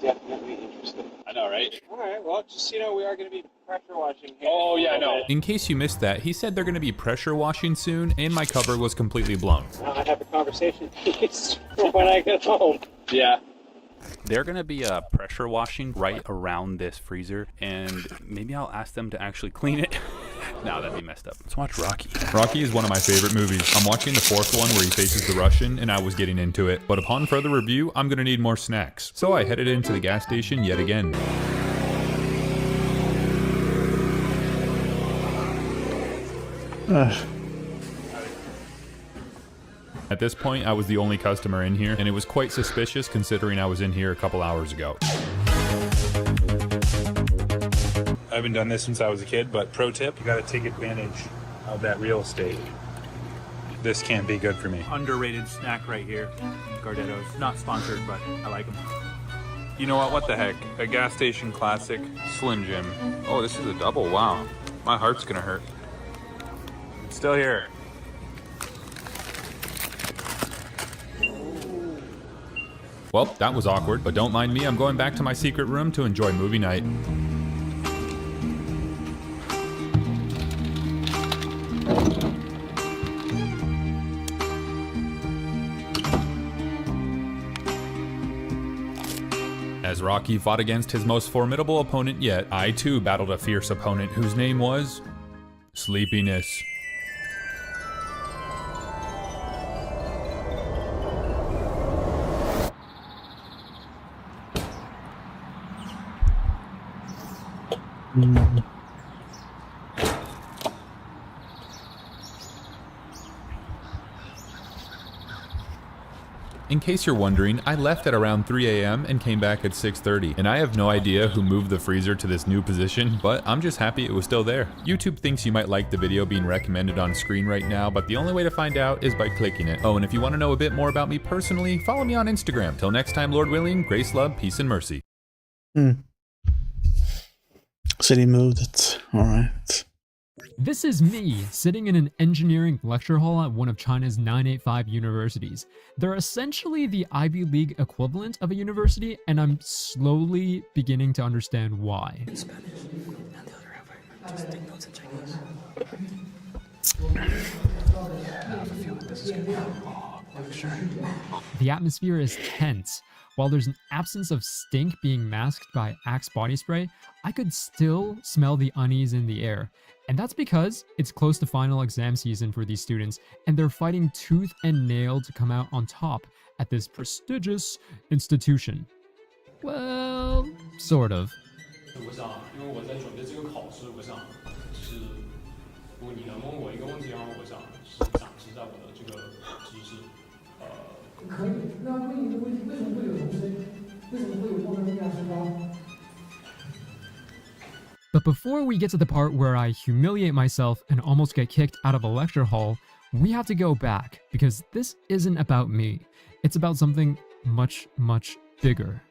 Definitely interesting. I know, right? Alright, well, just, we are going to be pressure washing here. Oh, yeah, I know. In case you missed that, he said they're going to be pressure washing soon, and my cover was completely blown. I have a conversation when I get home. Yeah. They're going to be pressure washing right around this freezer, and maybe I'll ask them to actually clean it. No, that'd be messed up. Let's watch Rocky. Rocky is one of my favorite movies. I'm watching the 4th one where he faces the Russian, and I was getting into it. But upon further review, I'm gonna need more snacks. So I headed into the gas station yet again. At this point, I was the only customer in here, and it was quite suspicious considering I was in here a couple hours ago. I haven't done this since I was a kid, but pro tip, you gotta take advantage of that real estate. This can't be good for me. Underrated snack right here. Gardettos. Not sponsored, but I like them. You know what? What the heck? A gas station classic, Slim Jim. Oh, this is a double. Wow. My heart's gonna hurt. It's still here. Well, that was awkward, but don't mind me, I'm going back to my secret room to enjoy movie night. As Rocky fought against his most formidable opponent yet, I too battled a fierce opponent whose name was sleepiness. In case you're wondering, I left at around 3 a.m. and came back at 6:30, and I have no idea who moved the freezer to this new position, but I'm just happy it was still there. YouTube thinks you might like the video being recommended on screen right now, but the only way to find out is by clicking it. Oh, and if you want to know a bit more about me personally, follow me on Instagram. Till next time, Lord willing, grace, love, peace, and mercy. So he moved it. Alright. This is me, sitting in an engineering lecture hall at one of China's 985 universities. They're essentially the Ivy League equivalent of a university, and I'm slowly beginning to understand why. In Spanish, and the other half just take notes in Chinese. Yeah, I have a feeling this is gonna be a long lecture. The atmosphere is tense. While there's an absence of stink being masked by Axe body spray, I could still smell the unease in the air. And that's because it's close to final exam season for these students, and they're fighting tooth and nail to come out on top at this prestigious institution. Well, sort of. But before we get to the part where I humiliate myself and almost get kicked out of a lecture hall, we have to go back, because this isn't about me. It's about something much, much bigger.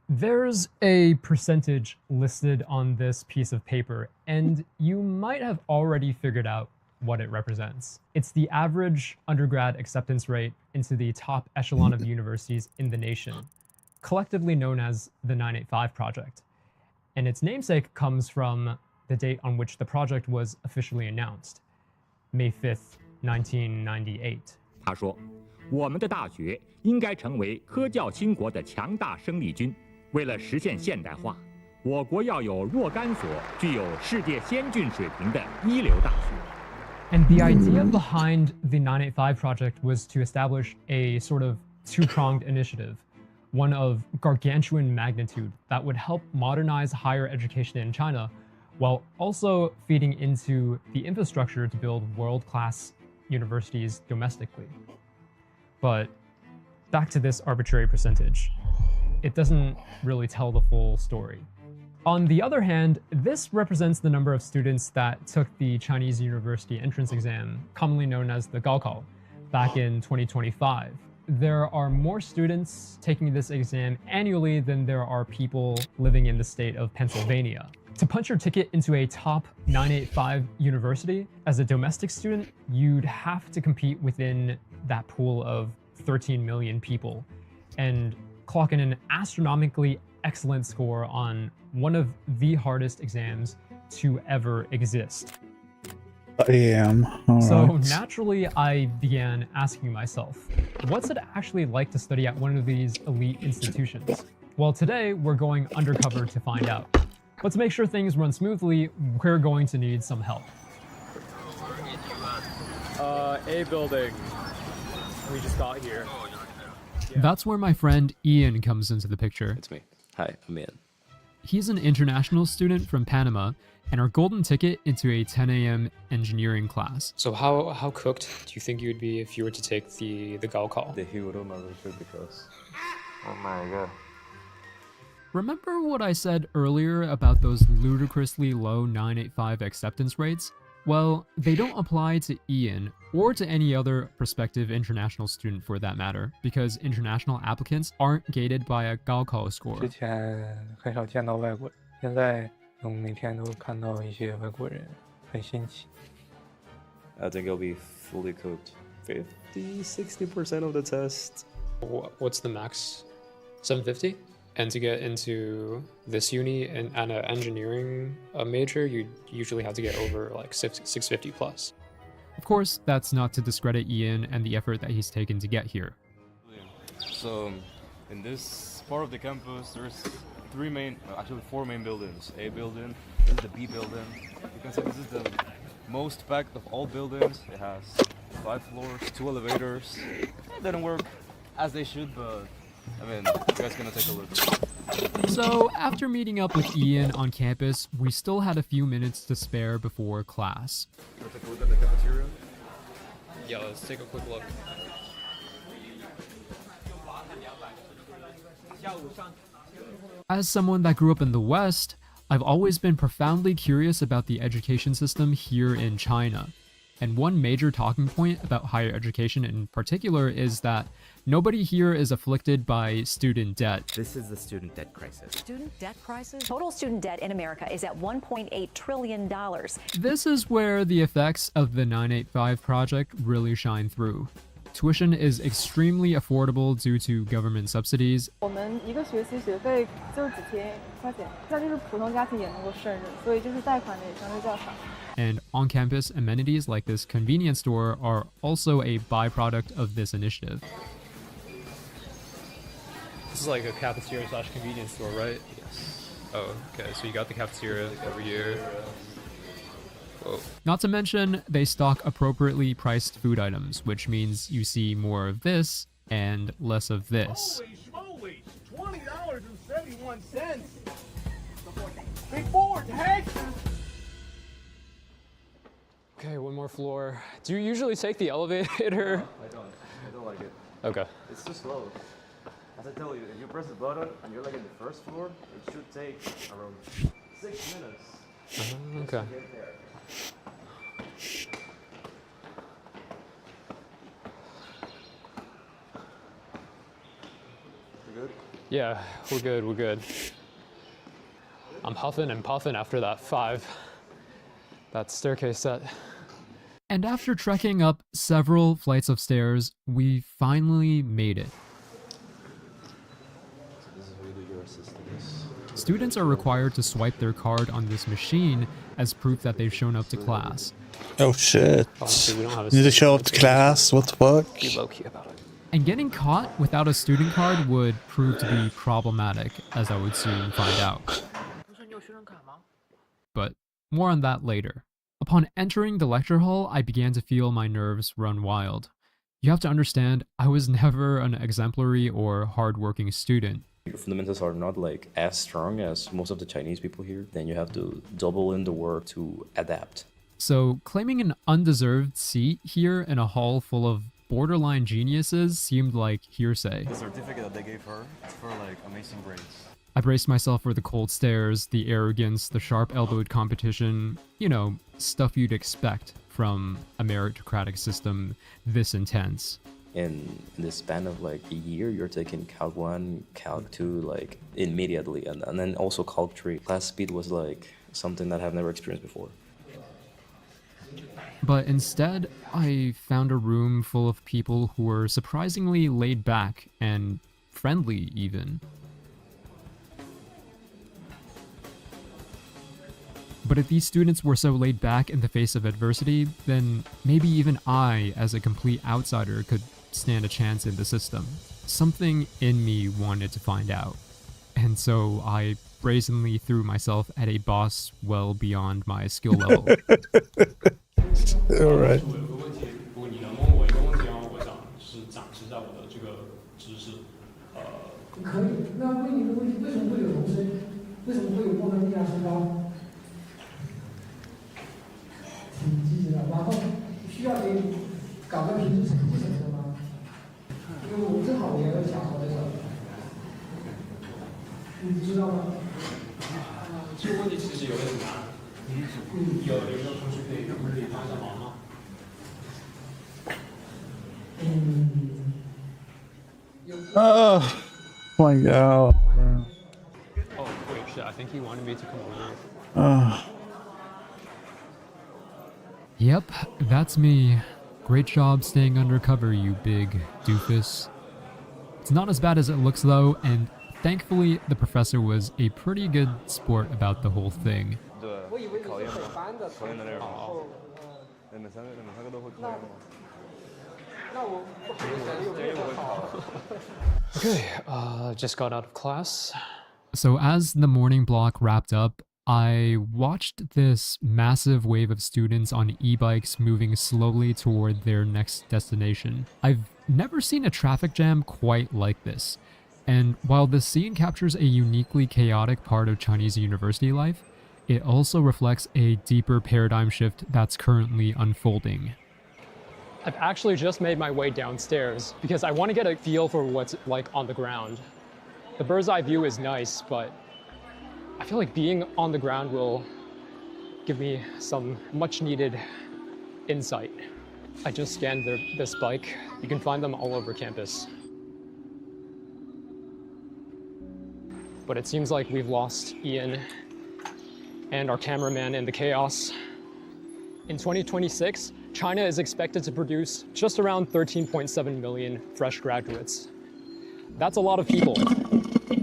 There's a percentage listed on this piece of paper, and you might have already figured out what it represents. It's the average undergrad acceptance rate into the top echelon of universities in the nation, collectively known as the 985 Project. And its namesake comes from the date on which the project was officially announced, May 5th, 1998. 他说，我们的大学应该成为科教兴国的强大生力军。为了实现现代化，我国要有若干所具有世界先进水平的一流大学。 And the idea behind the 985 Project was to establish a sort of two-pronged initiative, one of gargantuan magnitude that would help modernize higher education in China, while also feeding into the infrastructure to build world-class universities domestically. But back to this arbitrary percentage. It doesn't really tell the full story. On the other hand, this represents the number of students that took the Chinese university entrance exam, commonly known as the Gaokao, back in 2025. There are more students taking this exam annually than there are people living in the state of Pennsylvania. To punch your ticket into a top 985 university, as a domestic student, you'd have to compete within that pool of 13 million people and clock in an astronomically excellent score on one of the hardest exams to ever exist. So naturally, I began asking myself, what's it actually like to study at one of these elite institutions? Well, today we're going undercover to find out. But to make sure things run smoothly, we're going to need some help. A building. We just got here. That's where my friend Ian comes into the picture. It's me. Hi, I'm Ian. He's an international student from Panama and our golden ticket into a 10 a.m. engineering class. So how cooked do you think you would be if you were to take the Gaokao? Because... Oh my god. Remember what I said earlier about those ludicrously low 985 acceptance rates? Well, they don't apply to Ian or to any other prospective international student for that matter, because international applicants aren't gated by a 高考 score. 之前很少见到外国人，现在能每天都看到一些外国人，很新奇。I think it'll be fully cooked. 50-60% of the test. What's the max? 750? And to get into this uni and an engineering major, you usually have to get over like 650 plus. Of course, that's not to discredit Ian and the effort that he's taken to get here. So, in this part of the campus, there's four main buildings. A building, this is the B building. You can see this is the most packed of all buildings. It has 5 floors, 2 elevators. It didn't work as they should, but I mean, you guys gonna take a look. So, after meeting up with Ian on campus, we still had a few minutes to spare before class. You wanna take a look at the cafeteria? Yeah, let's take a quick look. As someone that grew up in the West, I've always been profoundly curious about the education system here in China. And one major talking point about higher education in particular is that nobody here is afflicted by student debt. This is the student debt crisis. Student debt crisis? Total student debt in America is at $1.8 trillion. This is where the effects of the 985 project really shine through. Tuition is extremely affordable due to government subsidies. 我们一个学期学费就几千块钱，那就是普通家庭也能够胜任，所以就是贷款的也相对较少。 And on-campus amenities like this convenience store are also a byproduct of this initiative. This is like a cafeteria / convenience store, right? Yes. Oh, okay. So you got the cafeteria over here. Whoa. Not to mention, they stock appropriately priced food items, which means you see more of this and less of this. Holy schmoly, $20.71. Before taxes. Okay, one more floor. Do you usually take the elevator? I don't like it. Okay. It's too slow. As I tell you, if you press the button and you're like in the first floor, it should take around 6 minutes. Okay. To get there. You good? Yeah, we're good, we're good. I'm huffing and puffing after that 5. That staircase set. And after trekking up several flights of stairs, we finally made it. This is really your assistance. Students are required to swipe their card on this machine as proof that they've shown up to class. Oh shit. Obviously, we don't have a Need to show up to class? What the fuck? Be low-key about it. And getting caught without a student card would prove to be problematic, as I would soon find out. But more on that later. Upon entering the lecture hall, I began to feel my nerves run wild. You have to understand, I was never an exemplary or hardworking student. Your fundamentals are not like as strong as most of the Chinese people here. Then you have to double in the work to adapt. So claiming an undeserved seat here in a hall full of borderline geniuses seemed like hearsay. The certificate that they gave her, it's for like amazing grades. I braced myself for the cold stares, the arrogance, the sharp-elbowed competition, you know, stuff you'd expect from a meritocratic system this intense. In the span of like a year, you're taking Calc 1, Calc 2, like immediately, and then also Calc 3. Class speed was like something that I've never experienced before. But instead, I found a room full of people who were surprisingly laid back and friendly even. But if these students were so laid back in the face of adversity, then maybe even I, as a complete outsider, could stand a chance in the system. Something in me wanted to find out. And so I brazenly threw myself at a boss well beyond my skill level. All right. Oh my god. Oh, wait, shit, I think he wanted me to come over. Yep, that's me. Great job staying undercover, you big doofus. It's not as bad as it looks though, and thankfully the professor was a pretty good sport about the whole thing. Okay, just got out of class. So as the morning block wrapped up, I watched this massive wave of students on e-bikes moving slowly toward their next destination. I've never seen a traffic jam quite like this, and while the scene captures a uniquely chaotic part of Chinese university life, it also reflects a deeper paradigm shift that's currently unfolding. I've actually just made my way downstairs because I want to get a feel for what's like on the ground. The bird's eye view is nice, but I feel like being on the ground will give me some much needed insight. I just scanned this bike. You can find them all over campus. But it seems like we've lost Ian and our cameraman in the chaos. In 2026, China is expected to produce just around 13.7 million fresh graduates. That's a lot of people.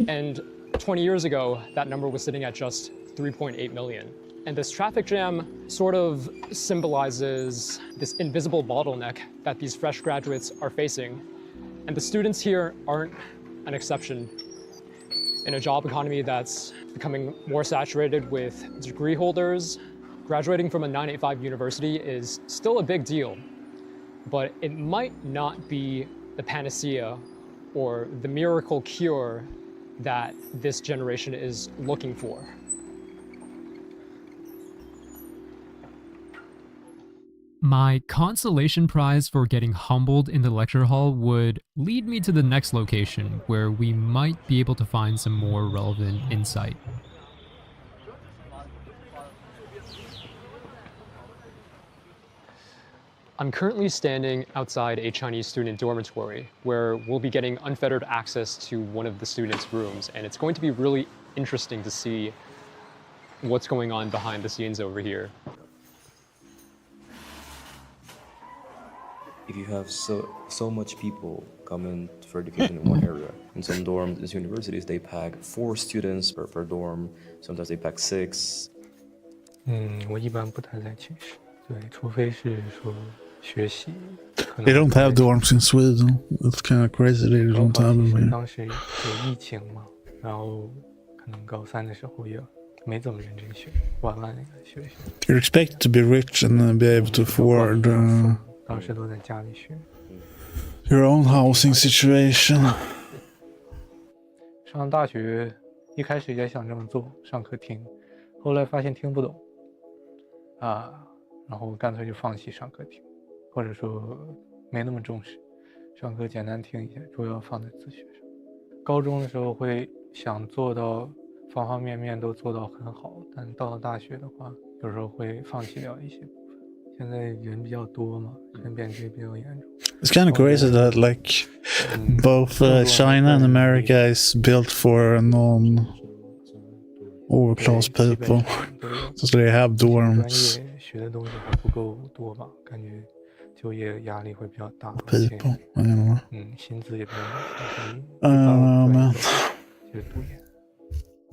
And 20 years ago, that number was sitting at just 3.8 million. And this traffic jam sort of symbolizes this invisible bottleneck that these fresh graduates are facing. And the students here aren't an exception. In a job economy that's becoming more saturated with degree holders, graduating from a 985 university is still a big deal, but it might not be the panacea or the miracle cure that this generation is looking for. My consolation prize for getting humbled in the lecture hall would lead me to the next location where we might be able to find some more relevant insight. I'm currently standing outside a Chinese student dormitory where we'll be getting unfettered access to one of the students' rooms, and it's going to be really interesting to see what's going on behind the scenes over here. If you have so much people coming for education in one area, in some dorms, in universities, they pack 4 students per dorm. Sometimes they pack 6. 我一般不太在寝室，对，除非是说学习。They don't have dorms in Sweden. It's kind of crazy they don't have them here. 当时有疫情嘛，然后可能高3的时候也没怎么认真学，玩玩那个学习。You're expected to be rich and be able to afford 当时都在家里学。your own housing situation. 上大学一开始也想这么做，上课听，后来发现听不懂，然后干脆就放弃上课听，或者说没那么重视，上课简单听一下，主要放在自学上。高中的时候会想做到方方面面都做到很好，但到了大学的话，有时候会放弃掉一些部分。现在人比较多嘛，人变质比较严重。It's kind of crazy that like both China and America is built for non-overclass people, so they have dorms. 学的东西还不够多吧，感觉就业压力会比较大， People, I don't know. 薪资也比较man.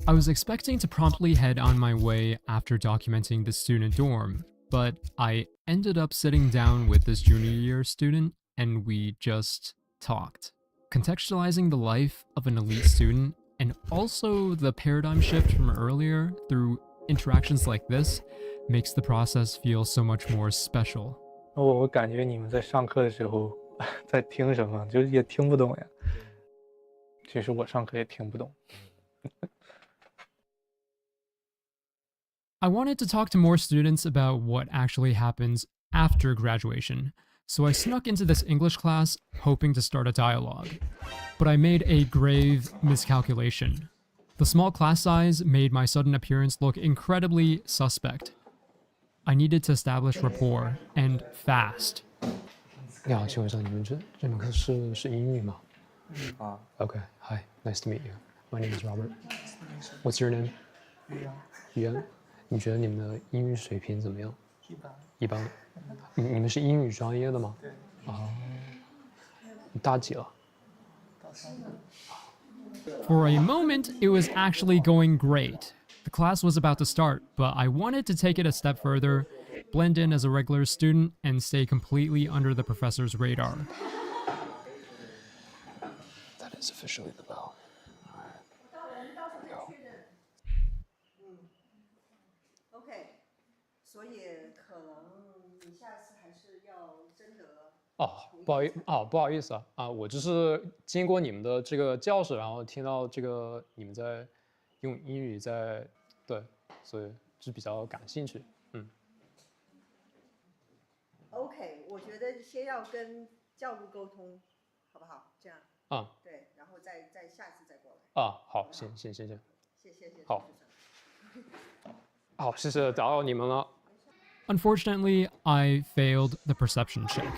I was expecting to promptly head on my way after documenting the student dorm, but I ended up sitting down with this junior year student and we just talked, contextualizing the life of an elite student and also the paradigm shift from earlier through interactions like this makes the process feel so much more special. 我感觉你们在上课的时候在听什么，就是也听不懂呀。其实我上课也听不懂。I wanted to talk to more students about what actually happens after graduation, so I snuck into this English class hoping to start a dialogue. But I made a grave miscalculation. The small class size made my sudden appearance look incredibly suspect. I needed to establish rapport, and fast. 你好，请问一下，你们这门课是英语吗？Okay, hi, nice to meet you. My name is Robert. What's your name? 语言。你觉得你们的英语水平怎么样？一般。你们是英语专业的吗？对。你大几了？大3。For a moment, it was actually going great. The class was about to start, but I wanted to take it a step further, blend in as a regular student, and stay completely under the professor's radar. That is officially the bell. OK， 所以可能你下次还是要征得。不好意思啊，我就是经过你们的这个教室，然后听到这个你们在用英语对，所以就比较感兴趣。OK， 我觉得先要跟教务沟通，好不好？这样。对，然后再下次再过来。好，行。谢谢。好，谢谢打扰你们了。Unfortunately, I failed the perception check.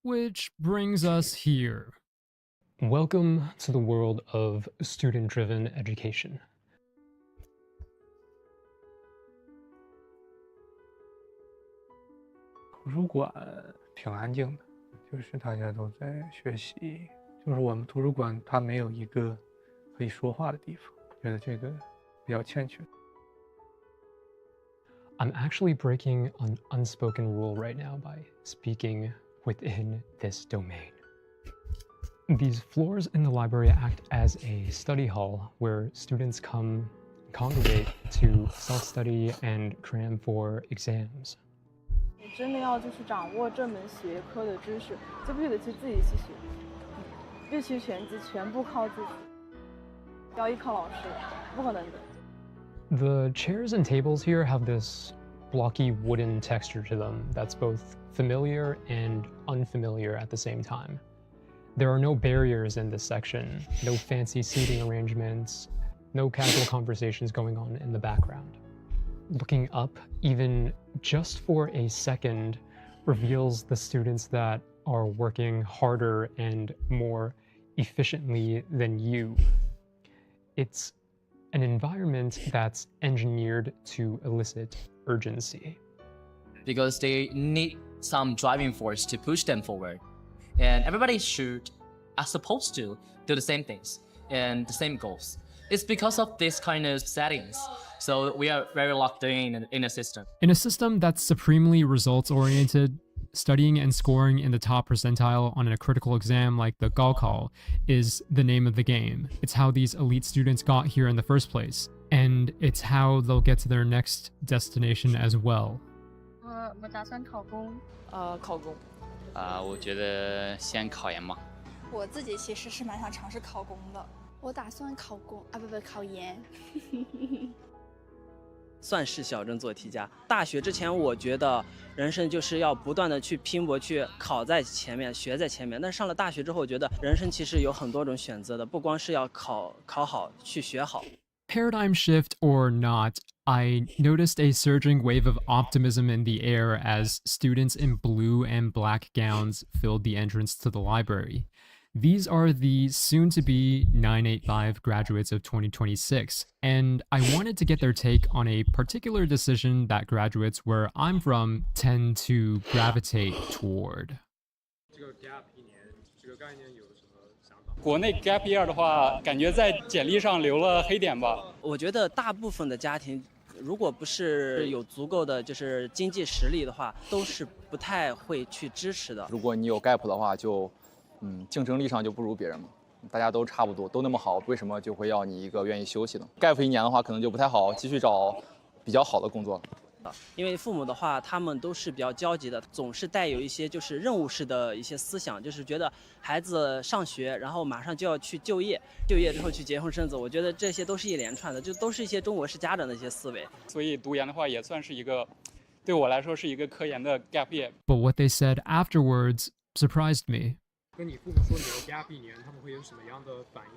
Which brings us here. Welcome to the world of student-driven education. 图书馆挺安静的，就是大家都在学习，就是我们图书馆它没有一个可以说话的地方，觉得这个比较欠缺。I'm actually breaking an unspoken rule right now by speaking within this domain. These floors in the library act as a study hall where students congregate to self-study and cram for exams. 你真的要就是掌握这门学科的知识，就必须得去自己去学，必须全部靠自己，不要依靠老师，不可能的。The chairs and tables here have this blocky wooden texture to them that's both familiar and unfamiliar at the same time. There are no barriers in this section, no fancy seating arrangements, no casual conversations going on in the background. Looking up, even just for a second, reveals the students that are working harder and more efficiently than you. It's an environment that's engineered to elicit urgency. Because they need some driving force to push them forward. And everybody are supposed to do the same things and the same goals. It's because of this kind of settings. So we are very locked in a system. In a system that's supremely results-oriented, studying and scoring in the top percentile on a critical exam like the Gaokao is the name of the game. It's how these elite students got here in the first place. And it's how they'll get to their next destination as well. 我打算考公。考公。我觉得先考研吧。我自己其实是蛮想尝试考公的。我打算考公不考研。算是小镇做题家。大学之前，我觉得人生就是要不断的去拼搏，去考在前面，学在前面。但上了大学之后，我觉得人生其实有很多种选择的，不光是要考好，去学好。Paradigm shift or not, I noticed a surging wave of optimism in the air as students in blue and black gowns filled the entrance to the library. These are the soon-to-be 985 graduates of 2026, and I wanted to get their take on a particular decision that graduates where I'm from tend to gravitate toward. 这个 gap 1年这个概念有什么想法？国内 gap year 的话，感觉在简历上留了黑点吧。我觉得大部分的家庭，如果不是有足够的就是经济实力的话，都是不太会去支持的。如果你有 gap 的话，就竞争力上就不如别人嘛，大家都差不多，都那么好，为什么就会要你一个愿意休息的 ？gap 1年的话，可能就不太好，继续找比较好的工作。因为父母的话，他们都是比较焦急的，总是带有一些就是任务式的一些思想，就是觉得孩子上学，然后马上就要去就业，就业之后去结婚生子。我觉得这些都是一连串的，就都是一些中国式家长的一些思维。所以读研的话，也算是一个对我来说是一个科研的 gap year。But what they said afterwards surprised me. 跟你父母说你要 gap 1年，他们会有什么样的反应？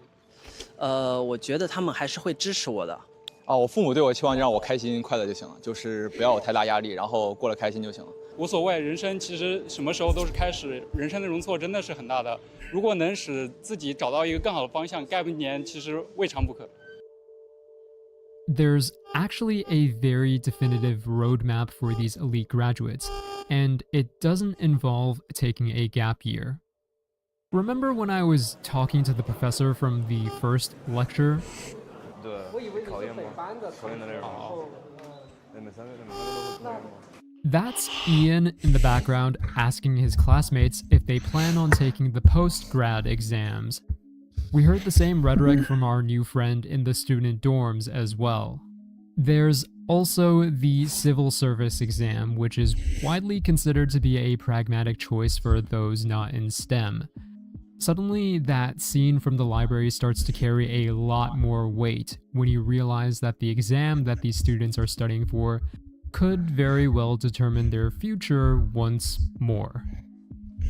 我觉得他们还是会支持我的。我父母对我期望就让我开心快乐就行了，就是不要有太大压力，然后过得开心就行了。无所谓，人生其实什么时候都是开始，人生的容错真的是很大的。如果能使自己找到一个更好的方向，gap 1年其实未尝不可。There's actually a very definitive roadmap for these elite graduates, and it doesn't involve taking a gap year. Remember when I was talking to the professor from the first lecture? 对，考研吗？考研的内容。That's Ian in the background asking his classmates if they plan on taking the post-grad exams. We heard the same rhetoric from our new friend in the student dorms as well. There's also the civil service exam, which is widely considered to be a pragmatic choice for those not in STEM. Suddenly, that scene from the library starts to carry a lot more weight when you realize that the exam that these students are studying for could very well determine their future once more.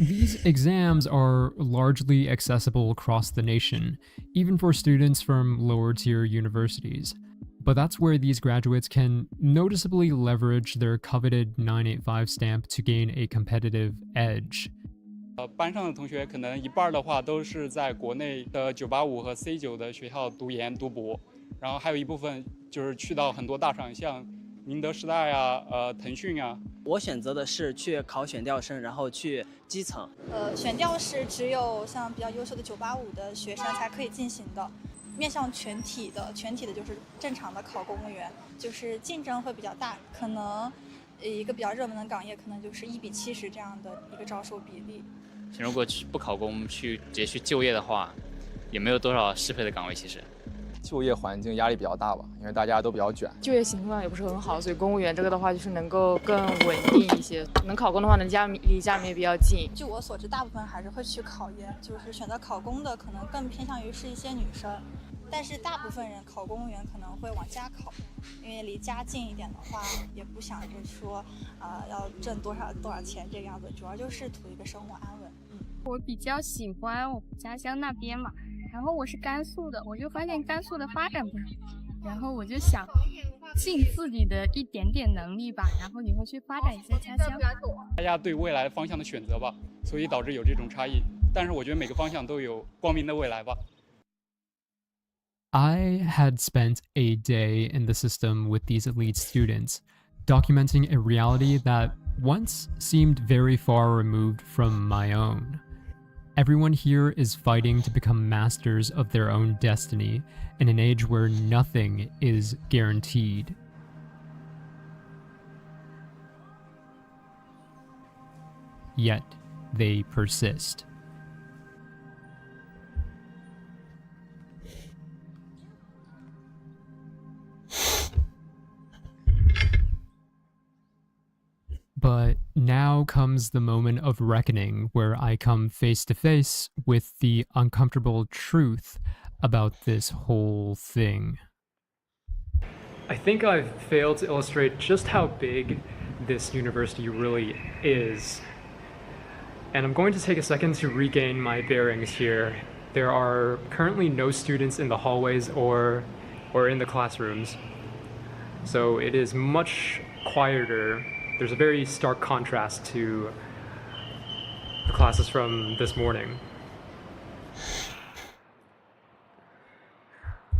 These exams are largely accessible across the nation, even for students from lower-tier universities. But that's where these graduates can noticeably leverage their coveted 985 stamp to gain a competitive edge. 班上的同学可能一半的话都是在国内的985和 C9的学校读研读博，然后还有一部分就是去到很多大厂，像宁德时代啊、腾讯啊。我选择的是去考选调生，然后去基层。选调是只有像比较优秀的985的学生才可以进行的，面向全体的就是正常的考公务员，就是竞争会比较大，可能一个比较热门的岗业可能就是1比70这样的一个招收比例。如果不考公直接去就业的话，也没有多少适配的岗位。其实，就业环境压力比较大吧，因为大家都比较卷。就业情况也不是很好，所以公务员这个的话就是能够更稳定一些。能考公的话，离家里面也比较近。据我所知，大部分还是会去考研，就是选择考公的可能更偏向于是一些女生。但是大部分人考公务员可能会往家考，因为离家近一点的话，也不想着说，要挣多少钱这个样子，主要就是图一个生活安稳。我比较喜欢我家乡那边嘛，然后我是甘肃的，我就发现甘肃的发展不好，然后我就想尽自己的一点点能力吧，然后以后去发展一下家乡。大家对未来方向的选择吧，所以导致有这种差异。但是我觉得每个方向都有光明的未来吧。I had spent a day in the system with these elite students, documenting a reality that once seemed very far removed from my own. Everyone here is fighting to become masters of their own destiny in an age where nothing is guaranteed. Yet, they persist. But now comes the moment of reckoning where I come face to face with the uncomfortable truth about this whole thing. I think I've failed to illustrate just how big this university really is. And I'm going to take a second to regain my bearings here. There are currently no students in the hallways or in the classrooms. So it is much quieter. There's a very stark contrast to the classes from this morning.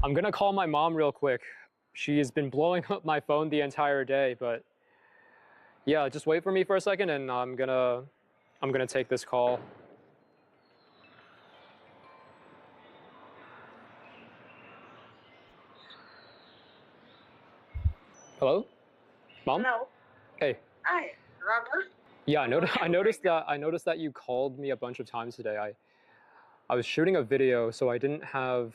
I'm gonna call my mom real quick. She's been blowing up my phone the entire day, but yeah, just wait for me for a second and I'm gonna take this call. Hello? Mom? Hello. Hey. Hi, Robert. Yeah, I noticed that you called me a bunch of times today. I was shooting a video, so I didn't have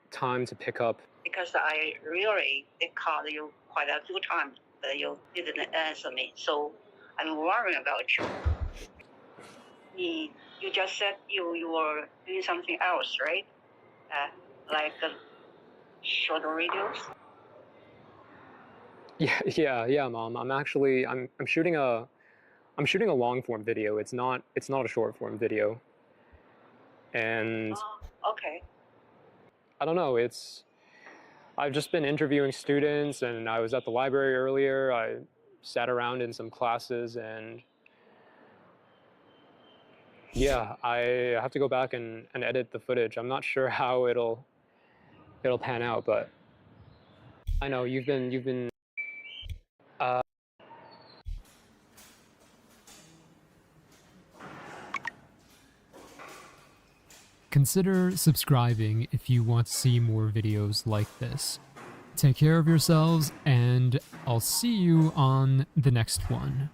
time to pick up. Because I really called you quite a few times, but you didn't answer me, so I'm worried about you. You just said you were doing something else, right? Like short videos. Yeah, Mom. I'm shooting a long form video. It's not a short form video. And okay. I don't know. I've just been interviewing students, and I was at the library earlier. I sat around in some classes, and yeah, I have to go back and edit the footage. I'm not sure how it'll pan out, but I know you've been Consider subscribing if you want to see more videos like this. Take care of yourselves, and I'll see you on the next one.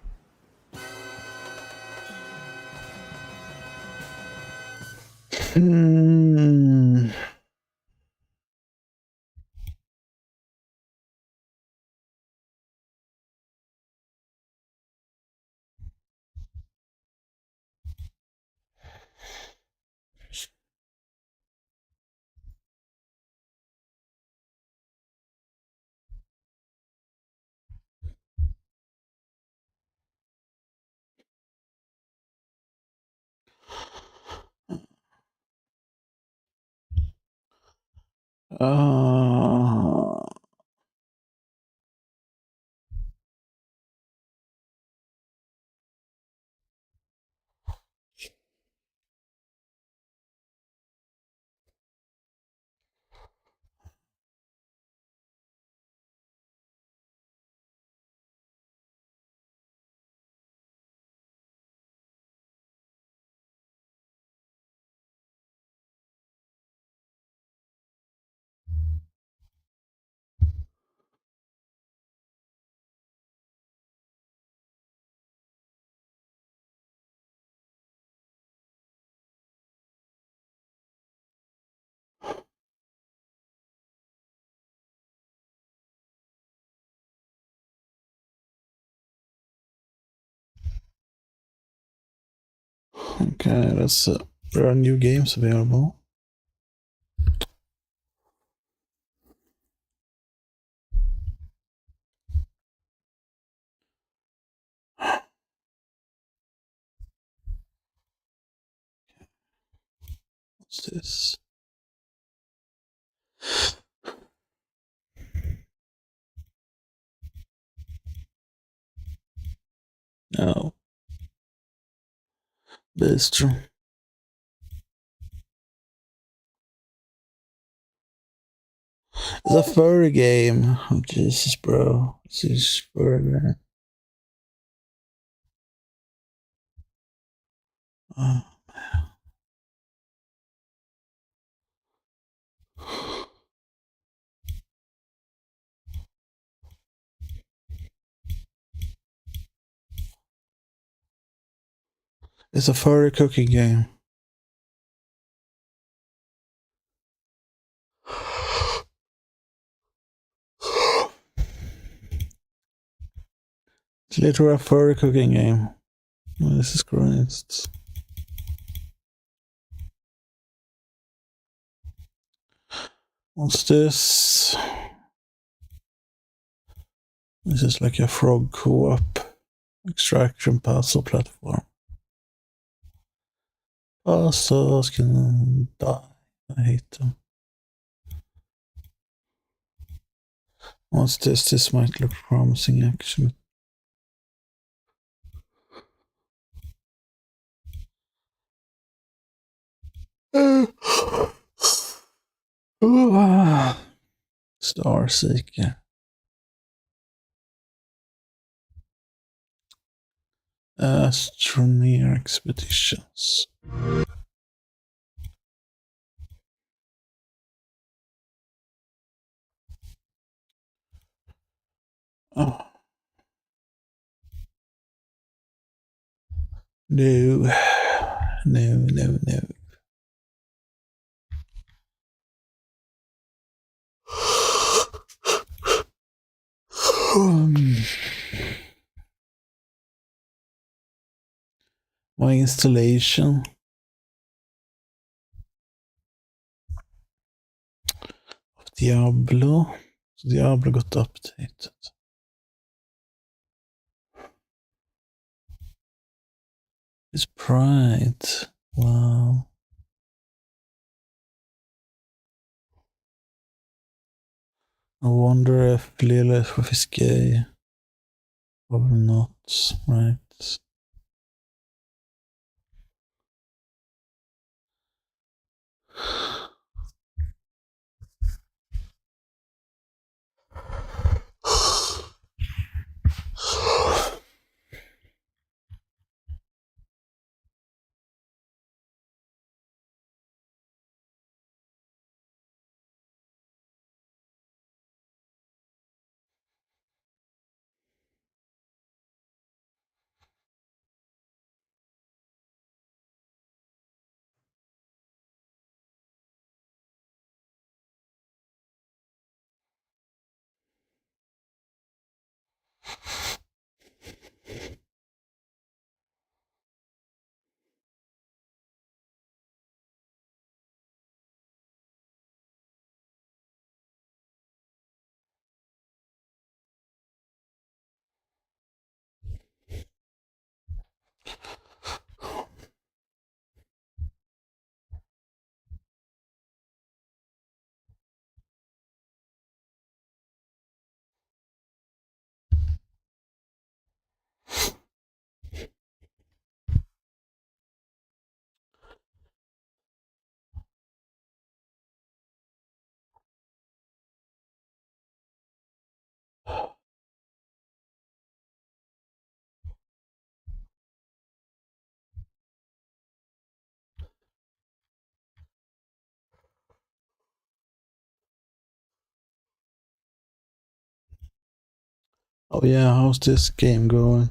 Okay, that's there are new games available. What's this? No. Bistro. It's a furry game. Oh, Jesus, bro. This is furry. Oh. It's a furry cooking game. It's literally a furry cooking game. Oh, this is Christ. What's this? This is like a frog co-op extraction puzzle platform. Puzzles can die. I hate them. What's this? This might look promising actually. Starseeker. Astroneer expeditions. Oh. No. No. My installation. Of Diablo. So Diablo got updated. It's Pride. Wow. I wonder if Lilith is gay or not, right? Oh yeah, how's this game going?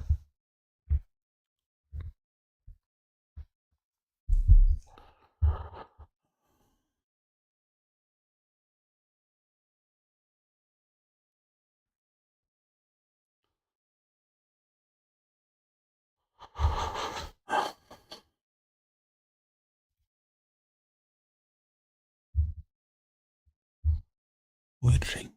Waiting.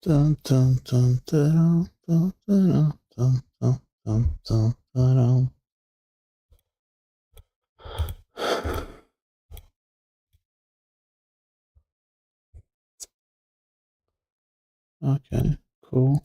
Dun, dun, dun, dun, dun, dun, dun, dun, dun, dun, dun. Okay, cool.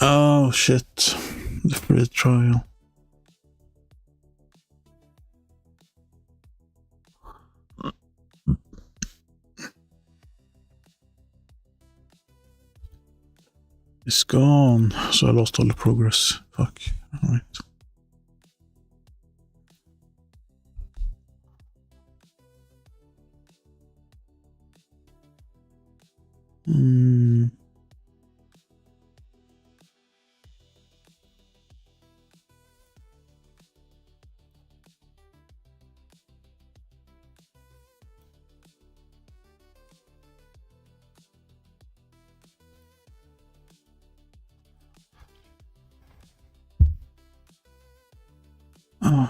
Oh shit. The free trial. It's gone. So I lost all the progress. Fuck. Alright. Oh.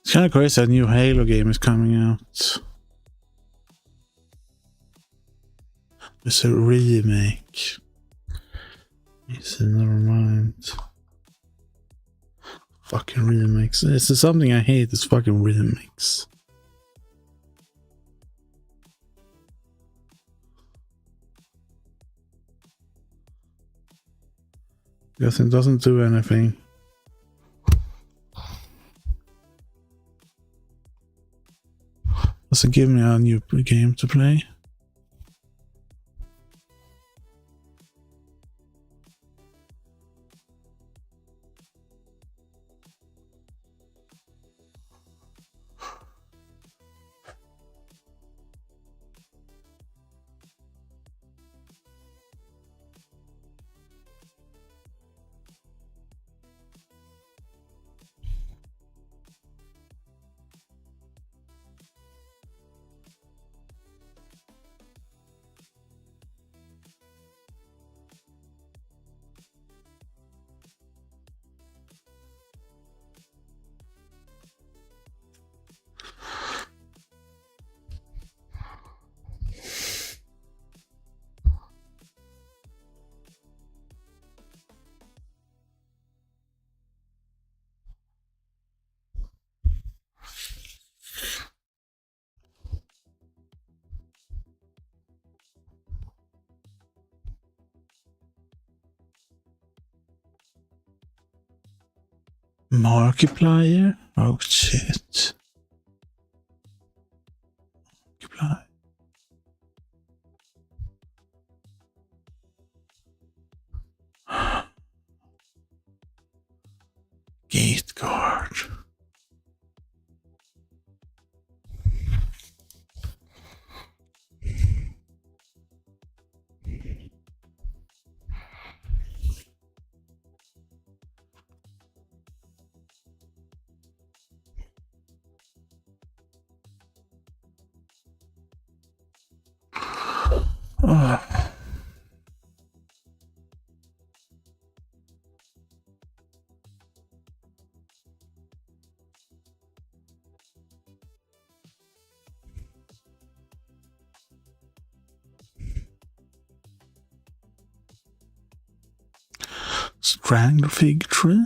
It's kind of crazy that new Halo game is coming out. It's a remake. Never mind. Fucking remakes. It's something I hate, it's fucking remakes. Because it doesn't do anything. Doesn't give me a new game to play. Markiplier? Oh shit. Markiplier. Gate guard. Oh. Strangler fig tree.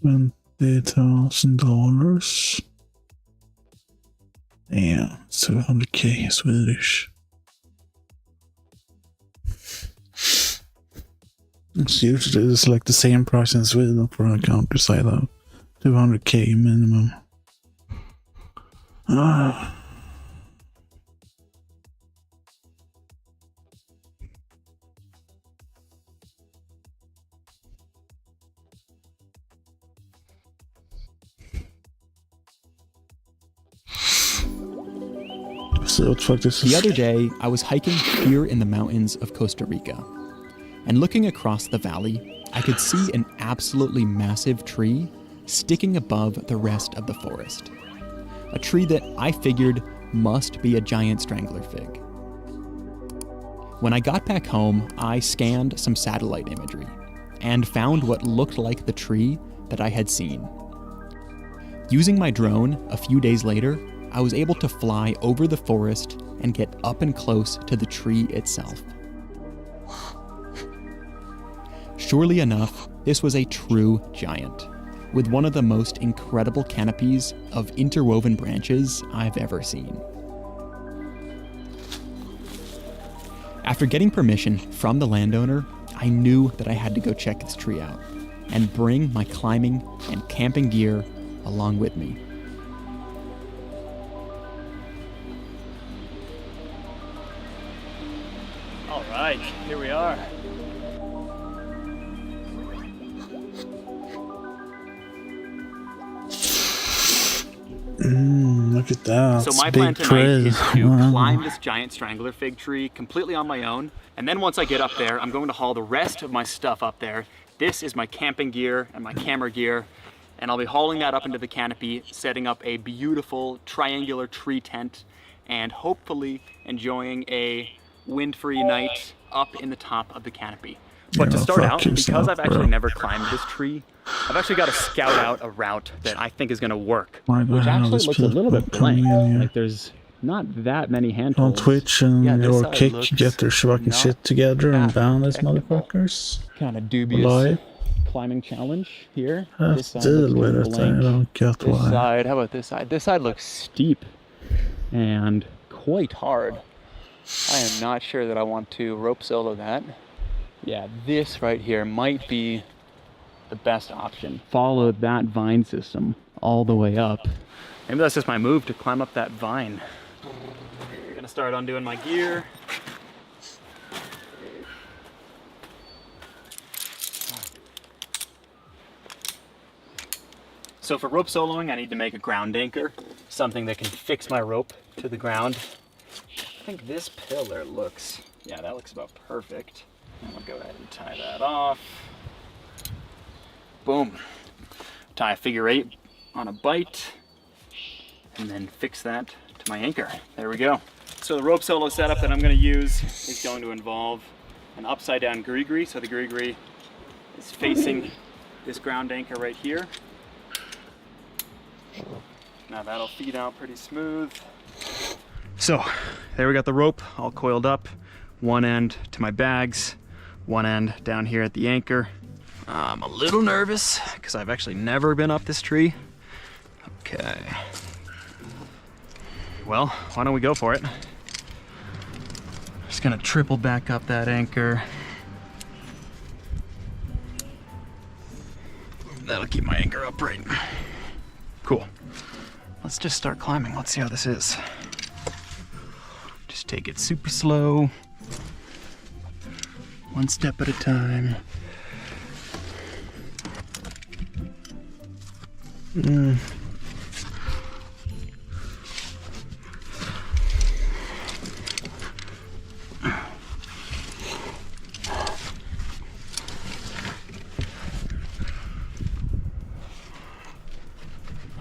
$20,000. Damn, 200k Swedish. It's usually it's like the same price in Sweden for a countryside though. 200k minimum. Ah. The other day, I was hiking here in the mountains of Costa Rica, and looking across the valley, I could see an absolutely massive tree sticking above the rest of the forest. A tree that I figured must be a giant strangler fig. When I got back home, I scanned some satellite imagery and found what looked like the tree that I had seen. Using my drone a few days later, I was able to fly over the forest and get up and close to the tree itself. Surely enough, this was a true giant, with one of the most incredible canopies of interwoven branches I've ever seen. After getting permission from the landowner, I knew that I had to go check this tree out and bring my climbing and camping gear along with me. All right, here we are. Look at that. So my plan tonight is to climb this giant strangler fig tree completely on my own. And then once I get up there, I'm going to haul the rest of my stuff up there. This is my camping gear and my camera gear. And I'll be hauling that up into the canopy, setting up a beautiful triangular tree tent, and hopefully enjoying a wind-free night up in the top of the canopy. But to start out, because I've actually never climbed this tree, I've actually got to scout out a route that I think is going to work, which actually looks a little bit blank. Like there's not that many handholds. On Twitch and your kick get their fucking shit together and ban these motherfuckers. Kind of dubious Live. Climbing challenge here. This deal with it, I don't get why. This side, how about this side? This side looks steep and quite hard. I am not sure that I want to rope solo that. Yeah, this right here might be the best option. Follow that vine system all the way up. Maybe that's just my move, to climb up that vine. I'm gonna start undoing my gear. So for rope soloing, I need to make a ground anchor, something that can fix my rope to the ground. I think this pillar looks, yeah, that looks about perfect. I'm gonna go ahead and tie that off. Boom. Tie a figure 8 on a bite, and then fix that to my anchor. There we go. So the rope solo setup that I'm gonna use is going to involve an upside down gree-gree. So the gree-gree is facing this ground anchor right here. Now that'll feed out pretty smooth. So there we got the rope all coiled up. One end to my bags, one end down here at the anchor. I'm a little nervous because I've actually never been up this tree. Okay. Well, why don't we go for it? Just gonna triple back up that anchor. That'll keep my anchor upright. Cool. Let's just start climbing. Let's see how this is. Just take it super slow. One step at a time.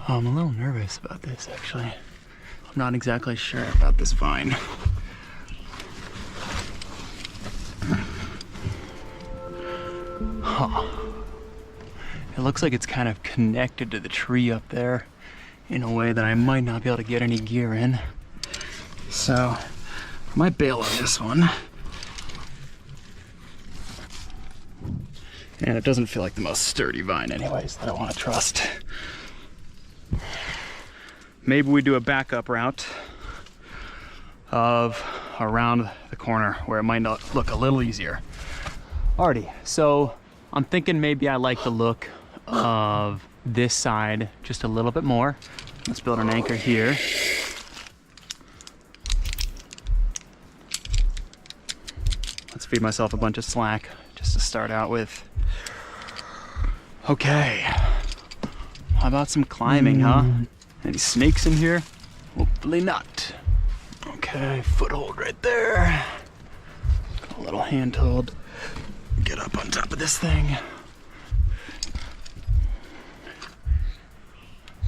I'm a little nervous about this, actually. I'm not exactly sure about this vine. Huh. It looks like it's kind of connected to the tree up there in a way that I might not be able to get any gear in. So, I might bail on this one. And it doesn't feel like the most sturdy vine anyways that I want to trust. Maybe we do a backup route of around the corner where it might not look a little easier. Alrighty, so I'm thinking maybe I like the look of this side just a little bit more. Let's build an anchor here. Let's feed myself a bunch of slack just to start out with. Okay, how about some climbing, huh? Any snakes in here? Hopefully not. Okay, foothold right there. A little handhold. Get up on top of this thing.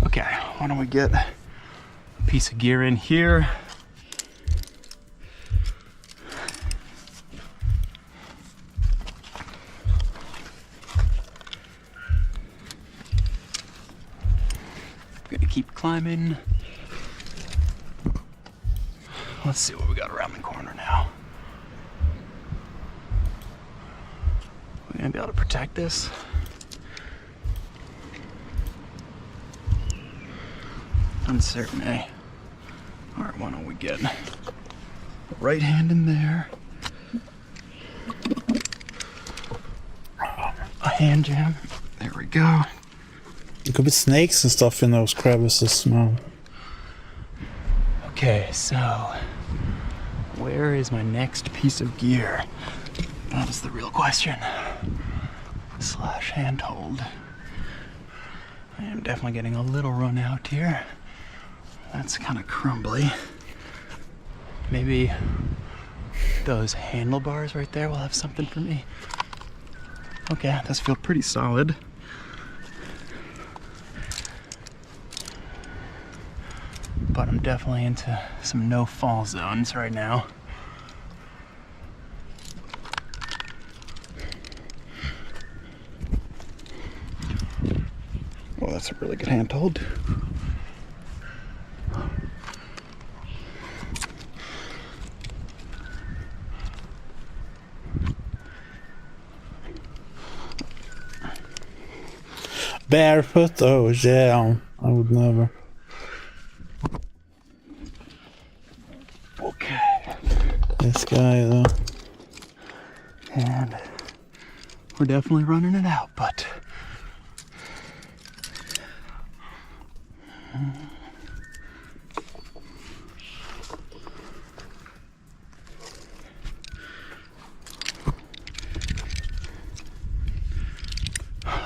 Okay, why don't we get a piece of gear in here? Gonna keep climbing. Let's see what we got around the corner now. We're gonna be able to protect this. Uncertain, eh? All right, why don't we get the right hand in there. A hand jam. There we go. There could be snakes and stuff in those crevices now. Okay, so where is my next piece of gear? That is the real question. Slash handhold. I am definitely getting a little run out here. That's kind of crumbly. Maybe those handlebars right there will have something for me. Okay, that does feel pretty solid. But I'm definitely into some no fall zones right now. Well, that's a really good handhold. Barefoot? Oh yeah, I would never. Okay. This guy though. And we're definitely running it out, but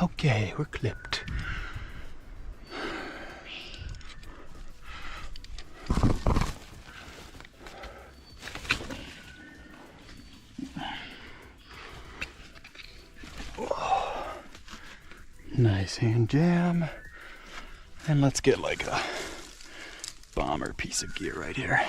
okay, we're clipped. Nice hand jam. And let's get like a bomber piece of gear right here.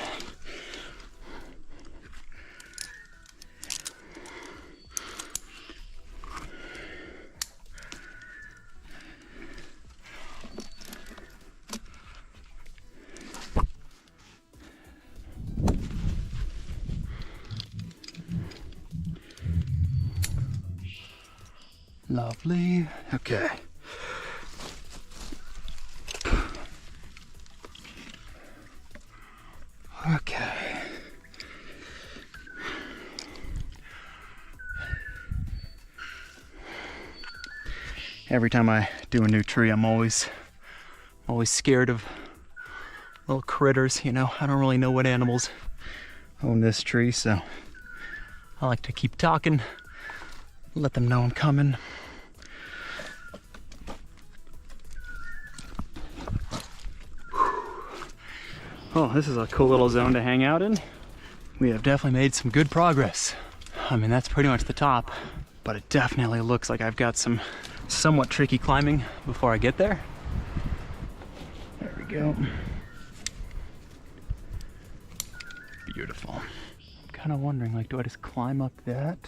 Lovely. Okay. Okay. Every time I do a new tree, I'm always scared of little critters, you know. I don't really know what animals own this tree, so I like to keep talking, let them know I'm coming. Oh, this is a cool little zone to hang out in. We have definitely made some good progress. I mean, that's pretty much the top, but it definitely looks like I've got some somewhat tricky climbing before I get there. There we go. Beautiful. I'm kind of wondering, like, do I just climb up that?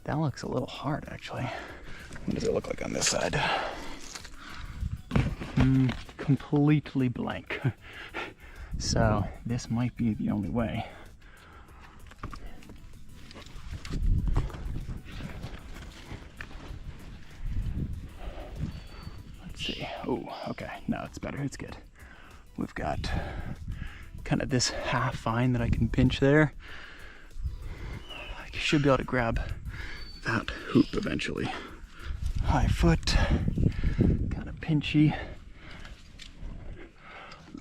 That looks a little hard, actually. What does it look like on this side? Completely blank. So this might be the only way. Let's see. Oh, okay. No, it's better. It's good. We've got kind of this half vine that I can pinch there. I should be able to grab that hoop eventually. High foot, kind of pinchy.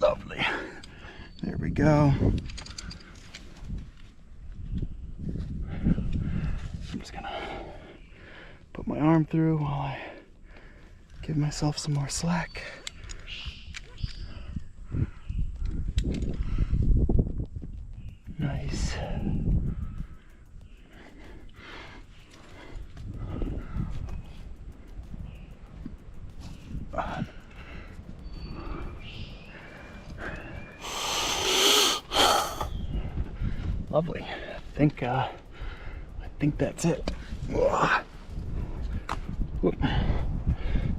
Lovely. There we go. I'm just gonna put my arm through while I give myself some more slack. Nice. Lovely. I think that's it.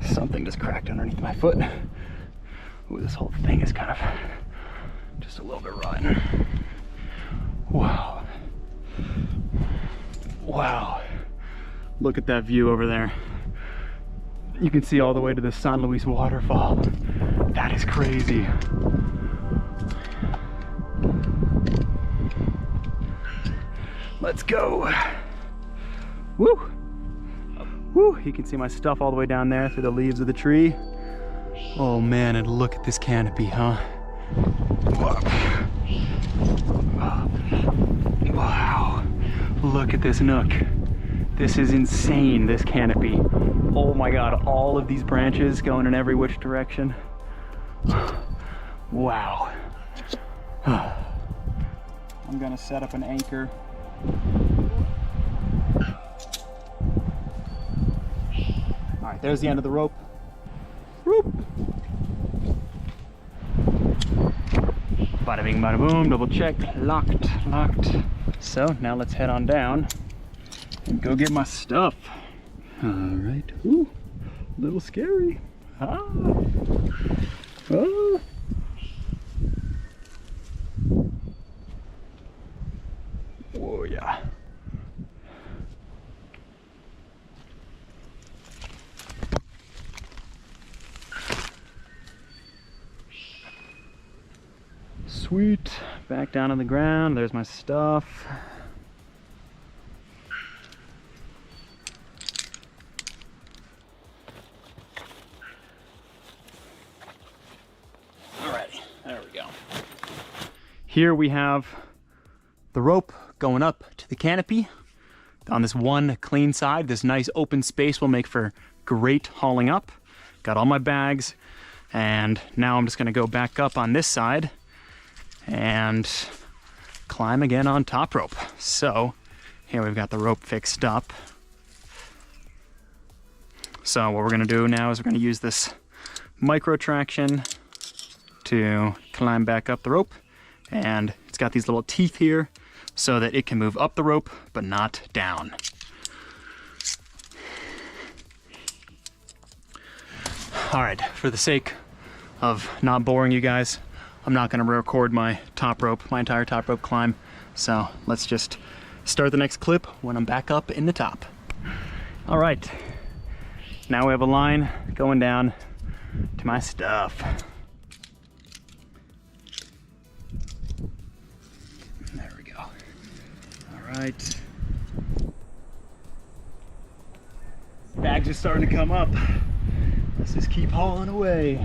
Something just cracked underneath my foot. Ooh, this whole thing is kind of just a little bit rotten. Wow. Wow. Look at that view over there. You can see all the way to the San Luis waterfall. That is crazy. Let's go. Woo! Woo! You can see my stuff all the way down there through the leaves of the tree. Oh man, and look at this canopy, huh? Wow. Look at this nook. This is insane, this canopy. Oh my god, all of these branches going in every which direction. Wow. I'm gonna set up an anchor. All right, there's the end of the rope. Whoop. Bada bing, bada boom, double check, locked. So now let's head on down and go get my stuff. All right, ooh, a little scary. Oh. Oh yeah. Sweet, back down on the ground, there's my stuff. Alrighty, there we go. Here we have the rope going up to the canopy. On this one clean side, this nice open space will make for great hauling up. Got all my bags, and now I'm just gonna go back up on this side and climb again on top rope. So here we've got the rope fixed up. So what we're gonna do now is we're gonna use this micro traction to climb back up the rope, and it's got these little teeth here so that it can move up the rope but not down. All right, for the sake of not boring you guys, I'm not gonna record my entire top rope climb. So let's just start the next clip when I'm back up in the top. All right, now we have a line going down to my stuff. There we go. All right. Bags are starting to come up. Let's just keep hauling away.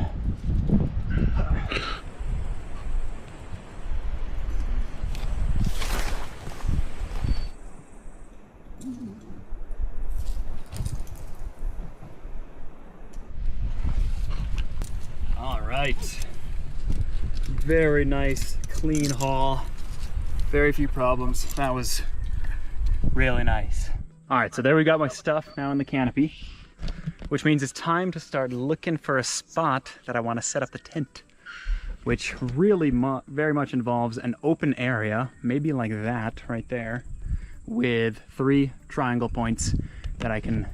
All right. Very nice, clean haul. Very few problems. That was really nice. All right, so there we got my stuff now in the canopy, which means it's time to start looking for a spot that I want to set up the tent, which really very much involves an open area, maybe like that right there, with 3 triangle points that I can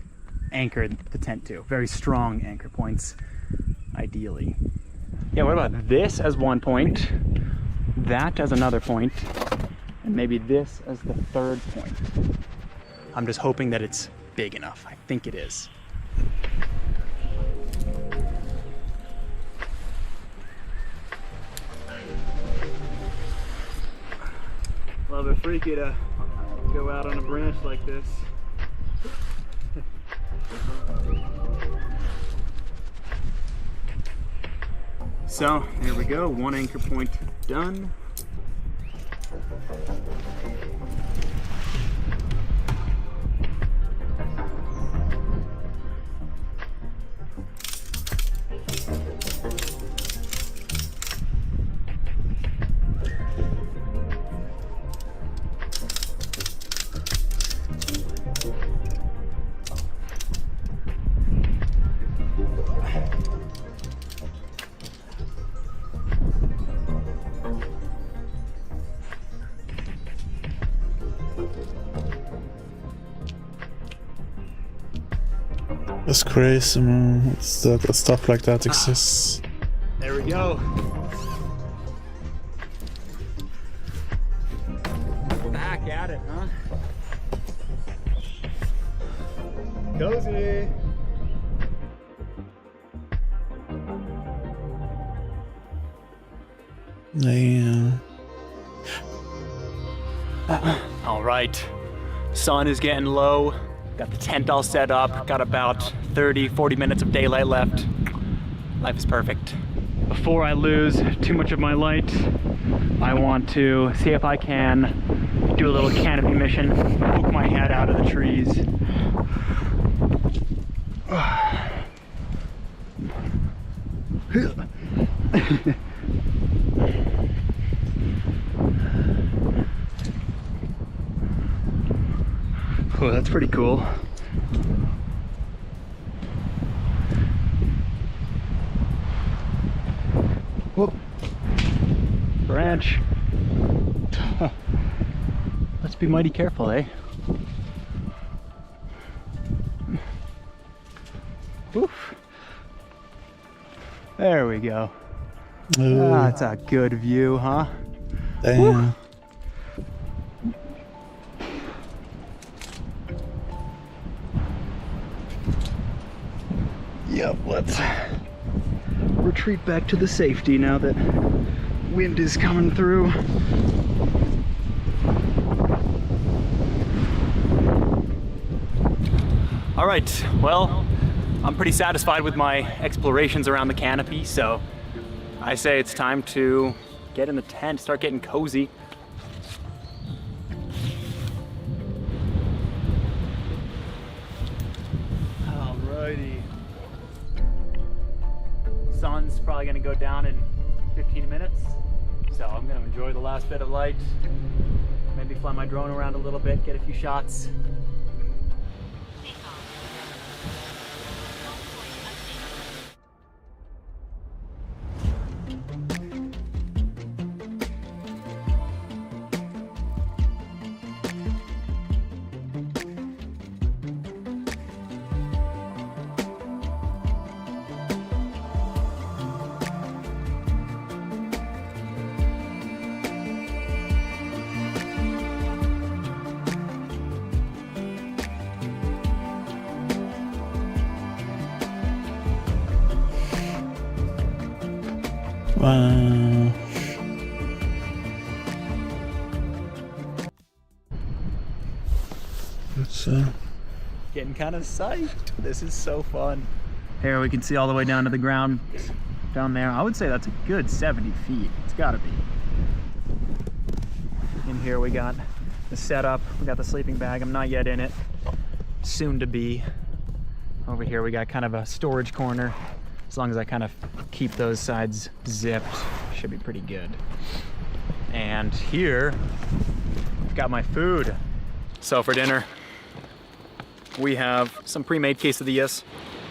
anchor the tent to. Very strong anchor points, ideally. Yeah, what about this as one point, that as another point, and maybe this as the 3rd point. I'm just hoping that it's big enough. I think it is. A little bit freaky to go out on a branch like this. So there we go, 1 anchor point done. It's crazy, man. It's that stuff like that exists. There we go. Back at it, huh? Cozy. Yeah. All right, sun is getting low. Got the tent all set up. Got about 30-40 minutes of daylight left. Life is perfect. Before I lose too much of my light, I want to see if I can do a little canopy mission, poke my head out of the trees. Oh, that's pretty cool. Whoop. Branch. Let's be mighty careful, eh? Oof. There we go. Ooh. Ah, that's a good view, huh? Damn. Woo. Yep, let's retreat back to the safety now that wind is coming through. All right, well, I'm pretty satisfied with my explorations around the canopy, so I say it's time to get in the tent, start getting cozy. Alrighty. Sun's probably gonna go down in 15 minutes, so I'm gonna enjoy the last bit of light, maybe fly my drone around a little bit, get a few shots. It's Getting kind of psyched. This is so fun. Here we can see all the way down to the ground down there. I would say that's a good 70 feet. It's gotta be. In here we got the setup. We got the sleeping bag. I'm not yet in it. Soon to be. Over here we got kind of a storage corner. As long as I kind of keep those sides zipped, should be pretty good. And here, I've got my food. So for dinner, we have some pre-made quesadillas.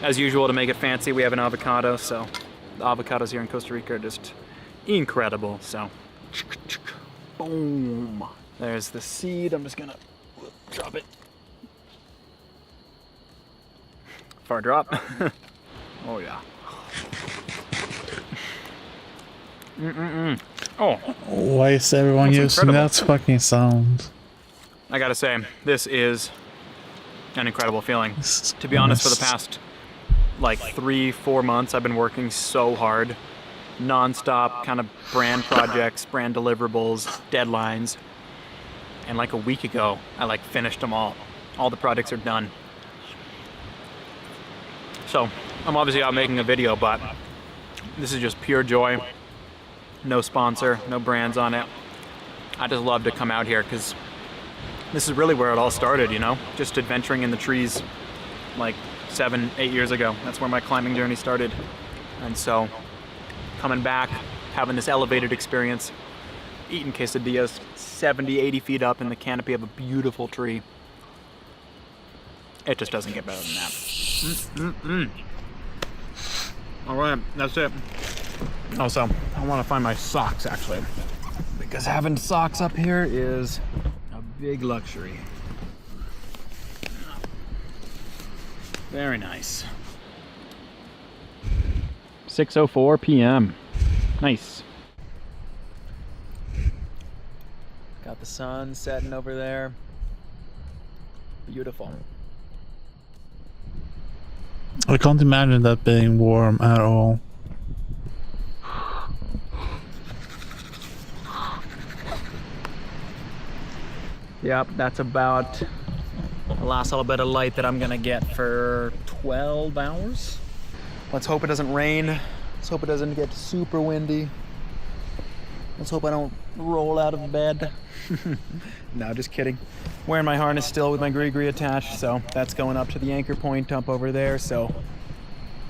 As usual, to make it fancy, we have an avocado. So the avocados here in Costa Rica are just incredible. So, boom. There's the seed. I'm just gonna drop it. Far drop. Oh yeah. Oh. Why is everyone using that fucking sound? I gotta say, this is an incredible feeling. To be honest, for the past like 3-4 months, I've been working so hard, non-stop kind of brand projects, brand deliverables, deadlines. And like a week ago, I like finished them all. All the projects are done. So I'm obviously out making a video, but this is just pure joy. No sponsor, no brands on it. I just love to come out here because this is really where it all started, you know? Just adventuring in the trees like 7-8 years ago. That's where my climbing journey started. And so coming back, having this elevated experience, eating quesadillas 70-80 feet up in the canopy of a beautiful tree. It just doesn't get better than that. All right, that's it. Also, I want to find my socks actually, because having socks up here is a big luxury. Very nice. 6:04 p.m. Nice. Got the sun setting over there. Beautiful. I can't imagine that being warm at all. Yep, that's about the last little bit of light that I'm gonna get for 12 hours. Let's hope it doesn't rain. Let's hope it doesn't get super windy. Let's hope I don't roll out of bed. No, just kidding. Wearing my harness still with my gree attached, so that's going up to the anchor point up over there. So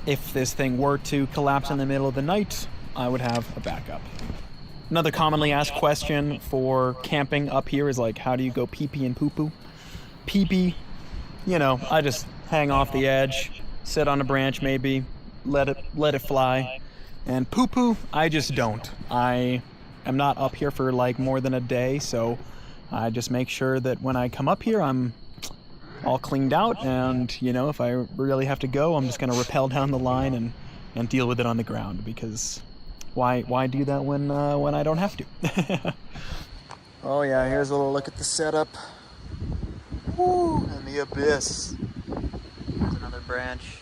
if this thing were to collapse in the middle of the night, I would have a backup. Another commonly asked question for camping up here is like, how do you go pee-pee and poo-poo? Pee-pee, you know, I just hang off the edge, sit on a branch maybe, let it fly. And poo-poo, I just don't. I am not up here for like more than a day, so I just make sure that when I come up here, I'm all cleaned out, and you know, if I really have to go, I'm just gonna rappel down the line and deal with it on the ground, because why do that when I don't have to? Oh yeah, here's a little look at the setup. Woo, and the abyss. There's another branch.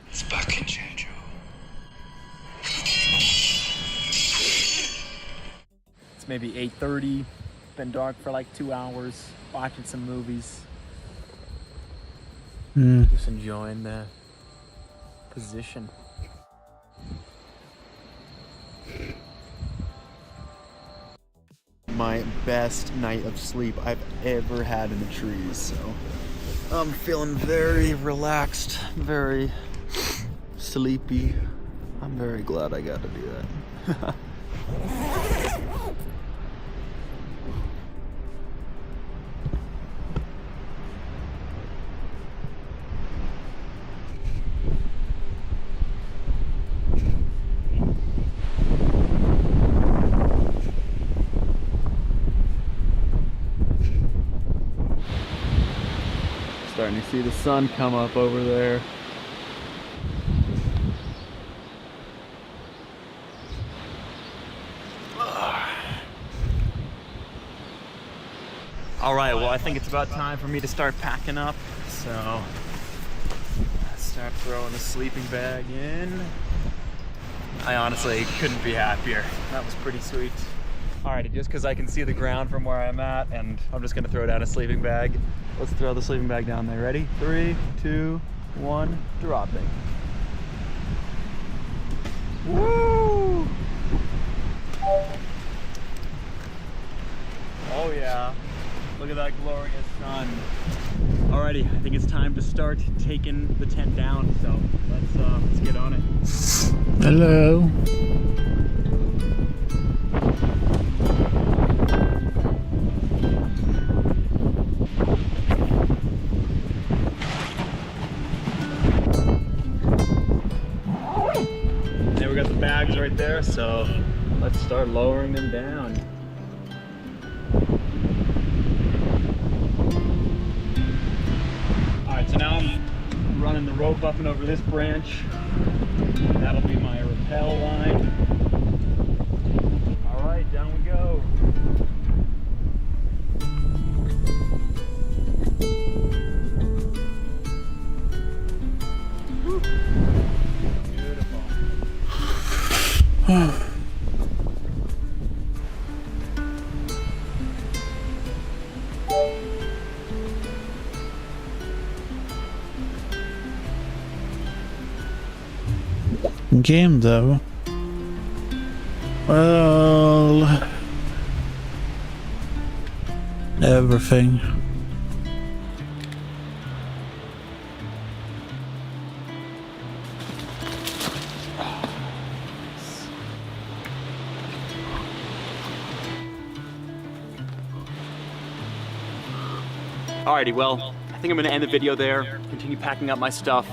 It's back in Jeju. It's maybe 8:30. Been dark for like 2 hours. Watching some movies. Just enjoying the position. My best night of sleep I've ever had in the trees, so I'm feeling very relaxed, very sleepy. I'm very glad I got to do that. Starting to see the sun come up over there. All right, well, I think it's about time for me to start packing up. So let's start throwing the sleeping bag in. I honestly couldn't be happier. That was pretty sweet. Alrighty, just because I can see the ground from where I'm at, and I'm just gonna throw down a sleeping bag. Let's throw the sleeping bag down there. Ready? 3, 2, 1, dropping. Woo! Oh yeah, look at that glorious sun. Alrighty, I think it's time to start taking the tent down, so let's get on it. Hello. There we got the bags right there, so let's start lowering them down. Alright, so now I'm running the rope up and over this branch. That'll be my rappel line. Alright, down we go. Woo. Beautiful. Game though. Well, everything. Alrighty, well, I think I'm gonna end the video there, continue packing up my stuff.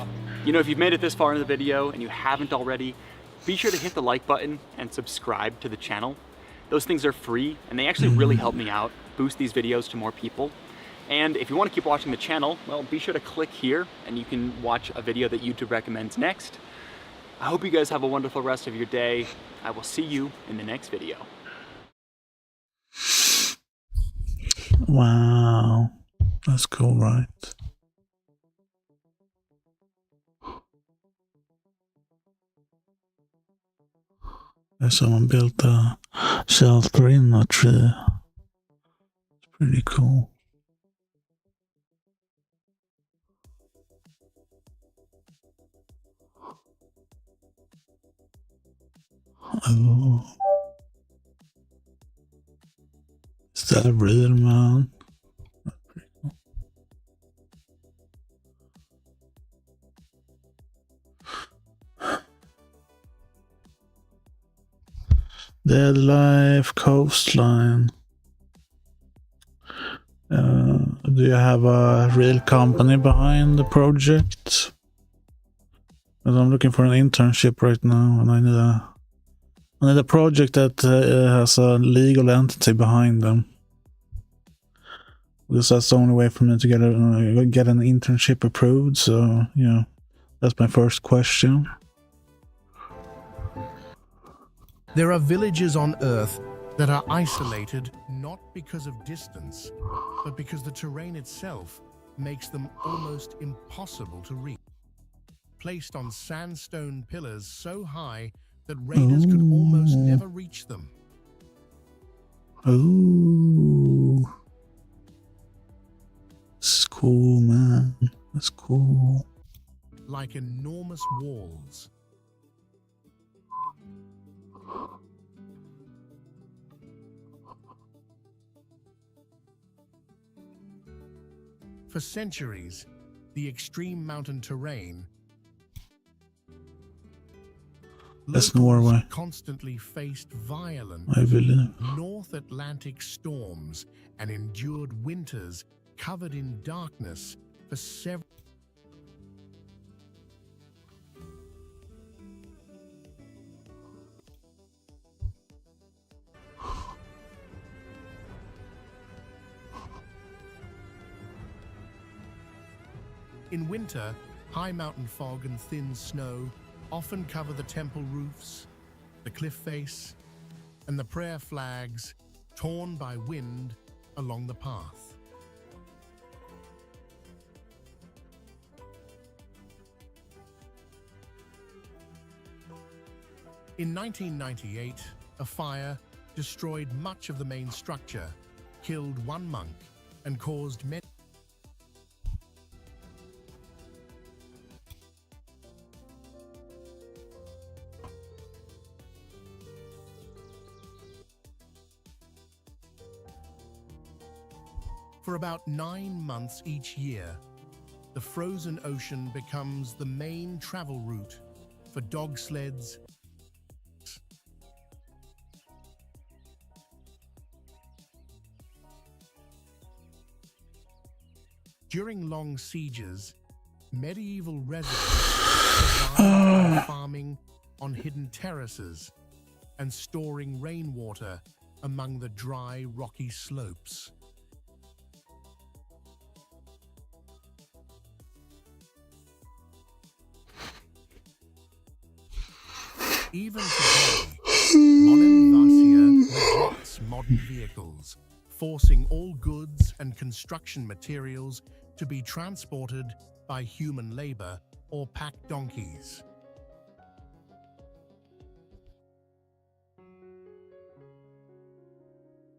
You know, if you've made it this far in the video and you haven't already, be sure to hit the like button and subscribe to the channel. Those things are free and they actually really help me out, boost these videos to more people. And if you want to keep watching the channel, well, be sure to click here and you can watch a video that YouTube recommends next. I hope you guys have a wonderful rest of your day. I will see you in the next video. Wow, that's cool, right? Someone built a shelter in a tree. It's pretty cool. Oh. Is that a real man? That's pretty cool. Dead Life Coastline. Do you have a real company behind the project? Because I'm looking for an internship right now, and I need a project that has a legal entity behind them. Because that's the only way for me to get an internship approved. So yeah, that's my first question. There are villages on Earth that are isolated not because of distance, but because the terrain itself makes them almost impossible to reach. Placed on sandstone pillars so high that raiders could almost never reach them. Oh, this is cool, man. That's cool. Like enormous walls. For centuries, the extreme mountain terrain That's Norway. constantly faced violent I believe. North Atlantic storms and endured winters covered in darkness for several. In winter, high mountain fog and thin snow often cover the temple roofs, the cliff face, and the prayer flags torn by wind along the path. In 1998, a fire destroyed much of the main structure, killed one monk, and caused many. For about 9 months each year, the frozen ocean becomes the main travel route for dog sleds. During long sieges, medieval residents survived by farming on hidden terraces and storing rainwater among the dry, rocky slopes. Even today, Molenvasia rejects modern vehicles, forcing all goods and construction materials to be transported by human labor or packed donkeys.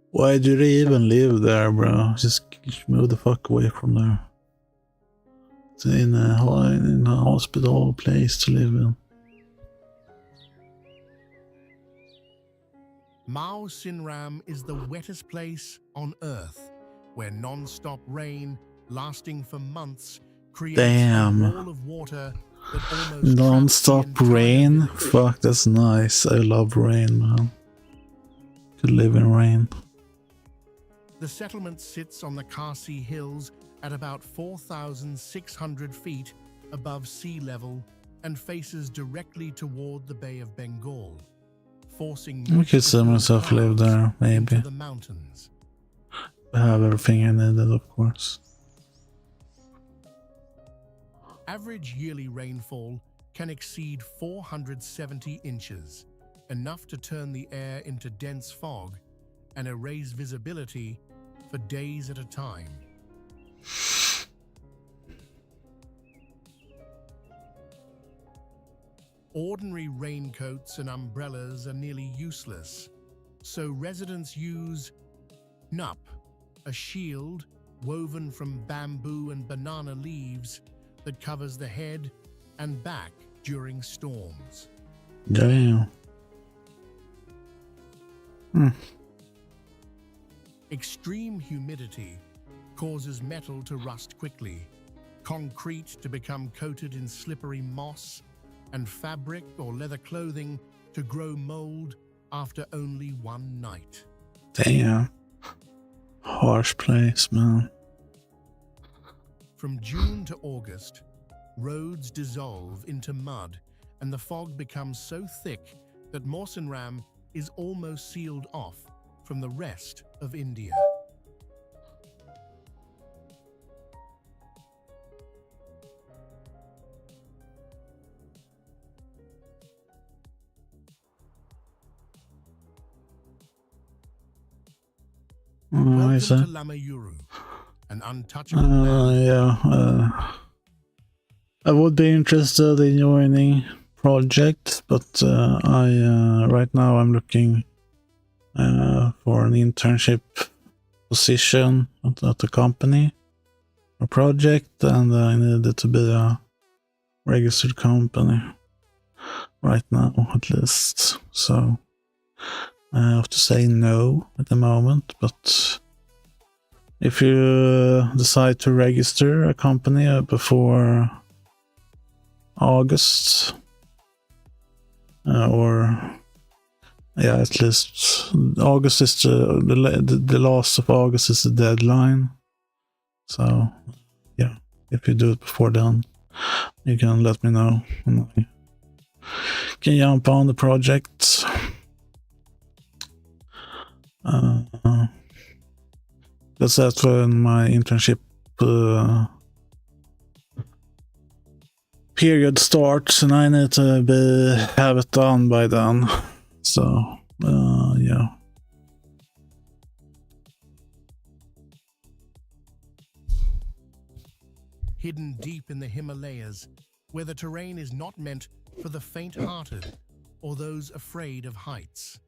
Why do they even live there, bro? Just move the fuck away from there. It's in a hospital place to live in. Mao Sinram is the wettest place on Earth, where non-stop rain, lasting for months, creates a wall of water that almost non-stop rain? Fuck, that's nice. I love rain, man. Could live in rain. The settlement sits on the Khasi Hills at about 4,600 feet above sea level and faces directly toward the Bay of Bengal, forcing I could see myself live there, maybe. the mountains. I have everything I needed, of course. Average yearly rainfall can exceed 470 inches, enough to turn the air into dense fog and erase visibility for days at a time. Ordinary raincoats and umbrellas are nearly useless, so residents use nup, a shield woven from bamboo and banana leaves that covers the head and back during storms. Damn. Extreme humidity causes metal to rust quickly, concrete to become coated in slippery moss, and fabric or leather clothing to grow mold after only one night. Damn. Harsh place, man. From June to August, roads dissolve into mud and the fog becomes so thick that Mawsynram is almost sealed off from the rest of India. Welcome to Lamayuru, an untouchable land. I would be interested in joining project, but right now I'm looking for an internship position at the company or project, and I needed to be a registered company right now, at least. So I have to say no at the moment, but if you decide to register a company before August, or yeah, at least August is the last of August is the deadline. So yeah, if you do it before then, you can let me know and I can jump on the project. That's when my internship period starts, and I need to have it done by then. So yeah. Hidden deep in the Himalayas, where the terrain is not meant for the faint-hearted, or those afraid of heights.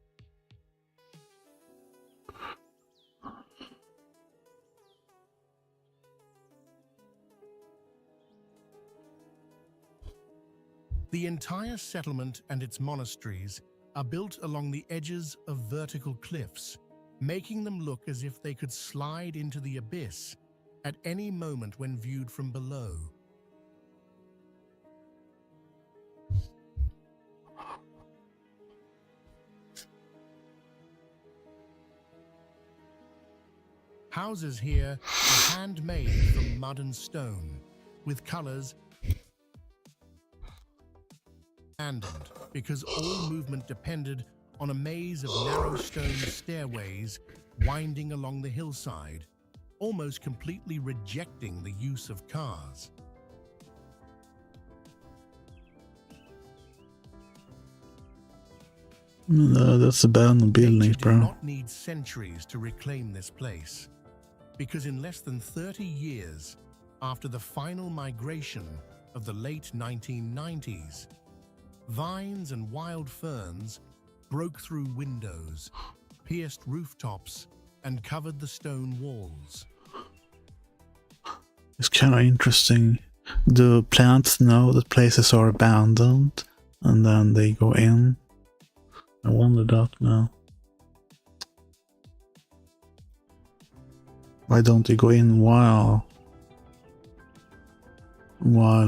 The entire settlement and its monasteries are built along the edges of vertical cliffs, making them look as if they could slide into the abyss at any moment when viewed from below. Houses here are handmade from mud and stone, with colors abandoned because all movement depended on a maze of narrow stone stairways winding along the hillside, almost completely rejecting the use of cars. No, that's abandoned buildings, bro. Nature did not need centuries to reclaim this place, because in less than 30 years after the final migration of the late 1990s, vines and wild ferns broke through windows, pierced rooftops, and covered the stone walls. It's kind of interesting. Do plants know that places are abandoned and then they go in? I wonder that now. Why don't they go in while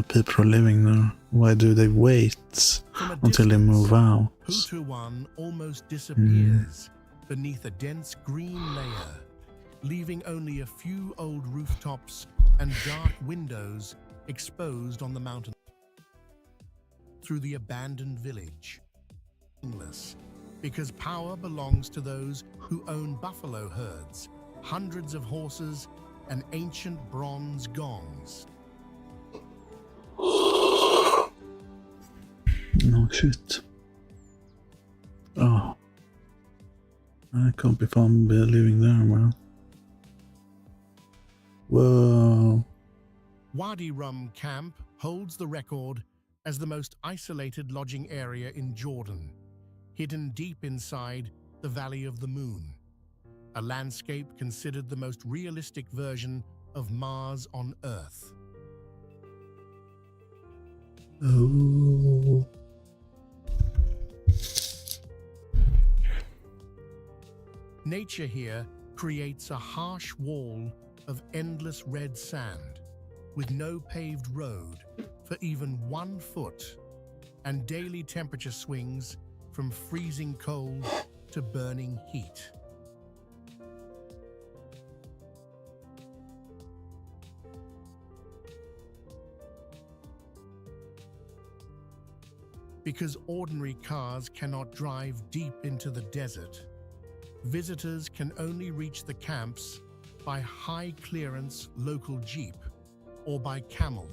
people are living there? Why do they wait until they move out? Hutuan almost disappears beneath a dense green layer, leaving only a few old rooftops and dark windows exposed on the mountain. Through the abandoned village, because power belongs to those who own buffalo herds, hundreds of horses, and ancient bronze gongs. No shit. Oh. I can't be fun living there, man. Whoa. Wadi Rum Camp holds the record as the most isolated lodging area in Jordan, hidden deep inside the Valley of the Moon, a landscape considered the most realistic version of Mars on Earth. Oh. Nature here creates a harsh wall of endless red sand, with no paved road for even 1 foot, and daily temperature swings from freezing cold to burning heat. Because ordinary cars cannot drive deep into the desert, visitors can only reach the camps by high-clearance local jeep or by camel.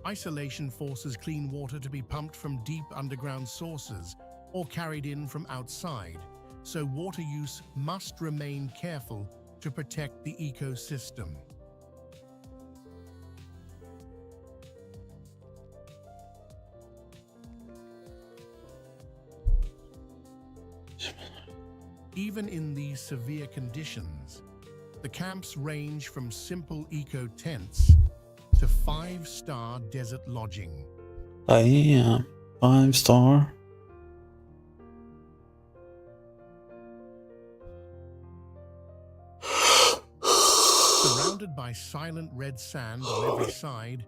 Isolation forces clean water to be pumped from deep underground sources or carried in from outside, so water use must remain careful to protect the ecosystem. Even in these severe conditions, the camps range from simple eco tents to 5-star desert lodging. Damn, 5-star. Surrounded by silent red sand on every side,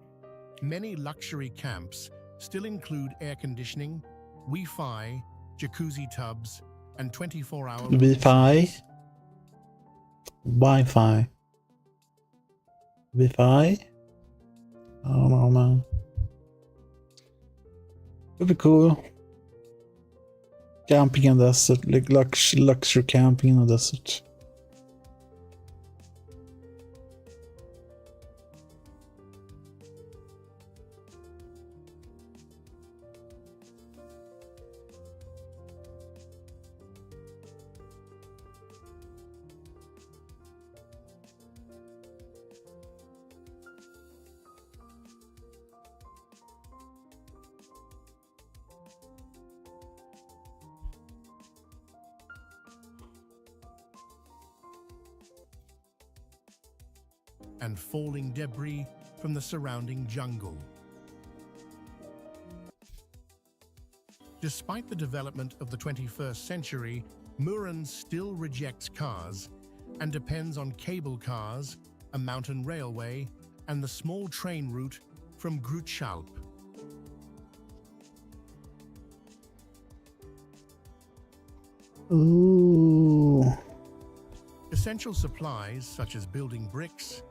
many luxury camps still include air conditioning, Wi-Fi, jacuzzi tubs, and 24-hour Wi-Fi? Wi-Fi? Wi-Fi? I don't know, man. It'd be cool. Camping in the desert, like luxury camping in the desert. and falling debris from the surrounding jungle. Despite the development of the 21st century, Murren still rejects cars and depends on cable cars, a mountain railway, and the small train route from Grutschalp. Ooh. Essential supplies such as building bricks,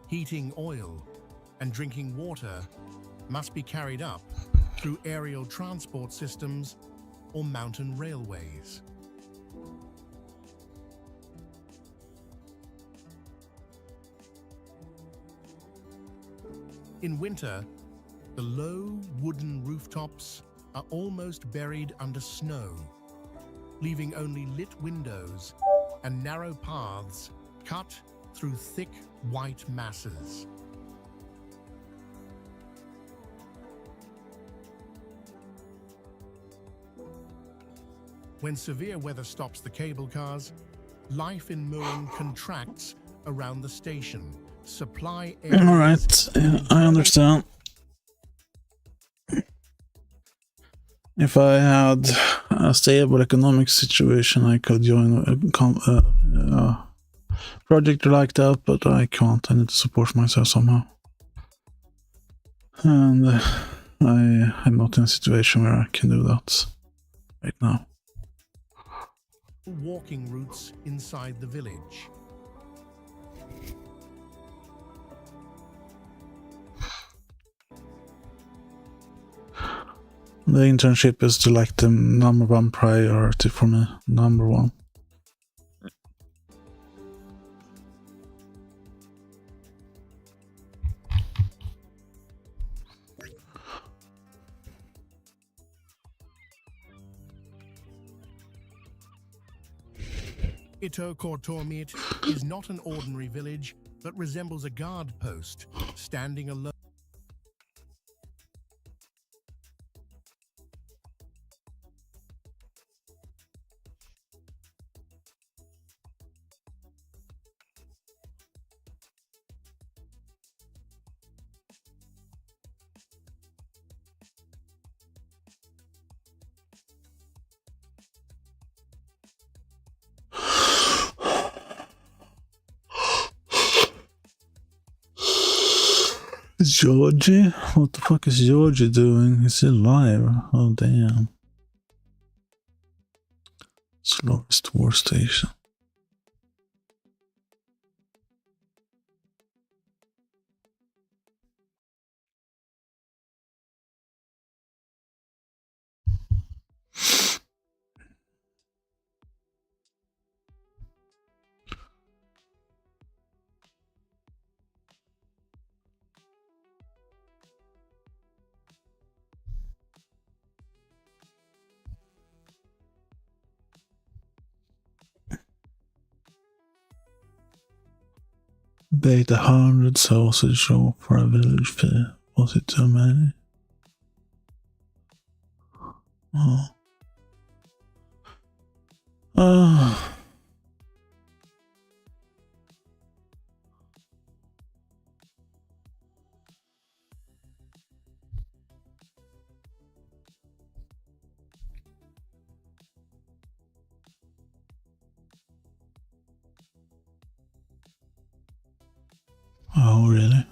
heating oil, and drinking water must be carried up through aerial transport systems or mountain railways. In winter, the low wooden rooftops are almost buried under snow, leaving only lit windows and narrow paths cut through thick white masses. When severe weather stops the cable cars, life in Murren contracts around the station. Supply areas. All right, yeah, I understand. If I had a stable economic situation, I could join a project like that, but I can't. I need to support myself somehow. And I am not in a situation where I can do that right now. Walking routes inside the village. The internship is to like the #1 priority for me. #1. Itokortormiit is not an ordinary village, but resembles a guard post, standing alone. Georgie? What the fuck is Georgie doing? Is he alive? Oh damn. Slowest war station. Bait 100 sausage roll for a village fee. Was it too many? Oh. Oh. Oh, really?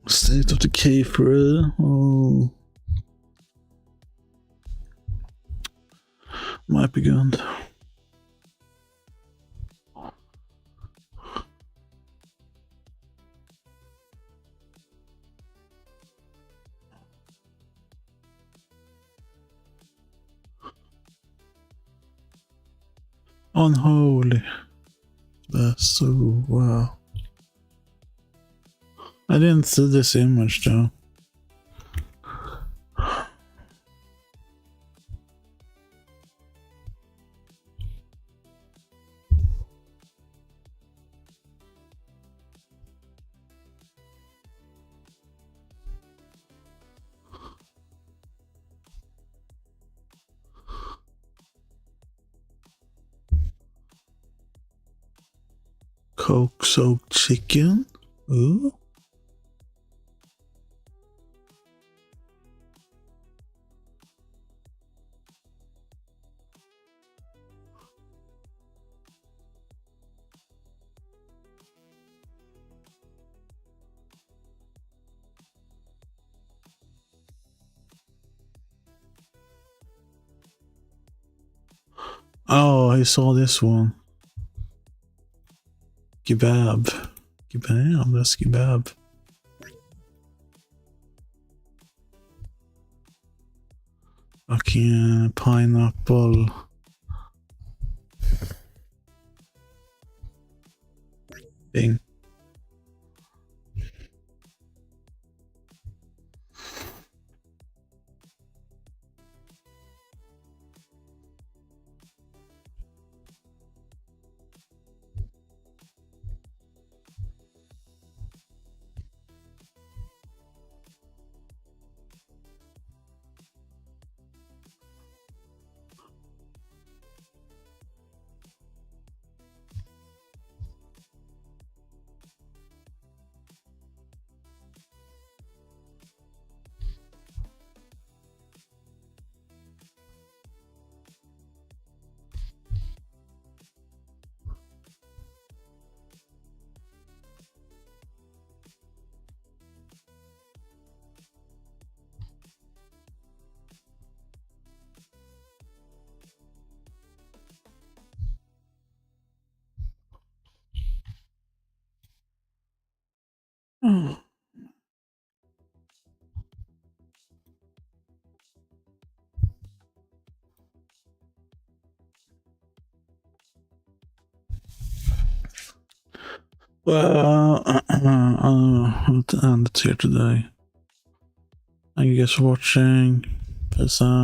State of decay free. Oh. Might be good. Unholy. That's so wow. I didn't see this image though. Coke soaked chicken. Ooh. Oh, I saw this one. Kebab. Kebab, that's kebab. Fucking pineapple. Thing. Well, I'll end it here today. Thank you guys for watching. Peace out.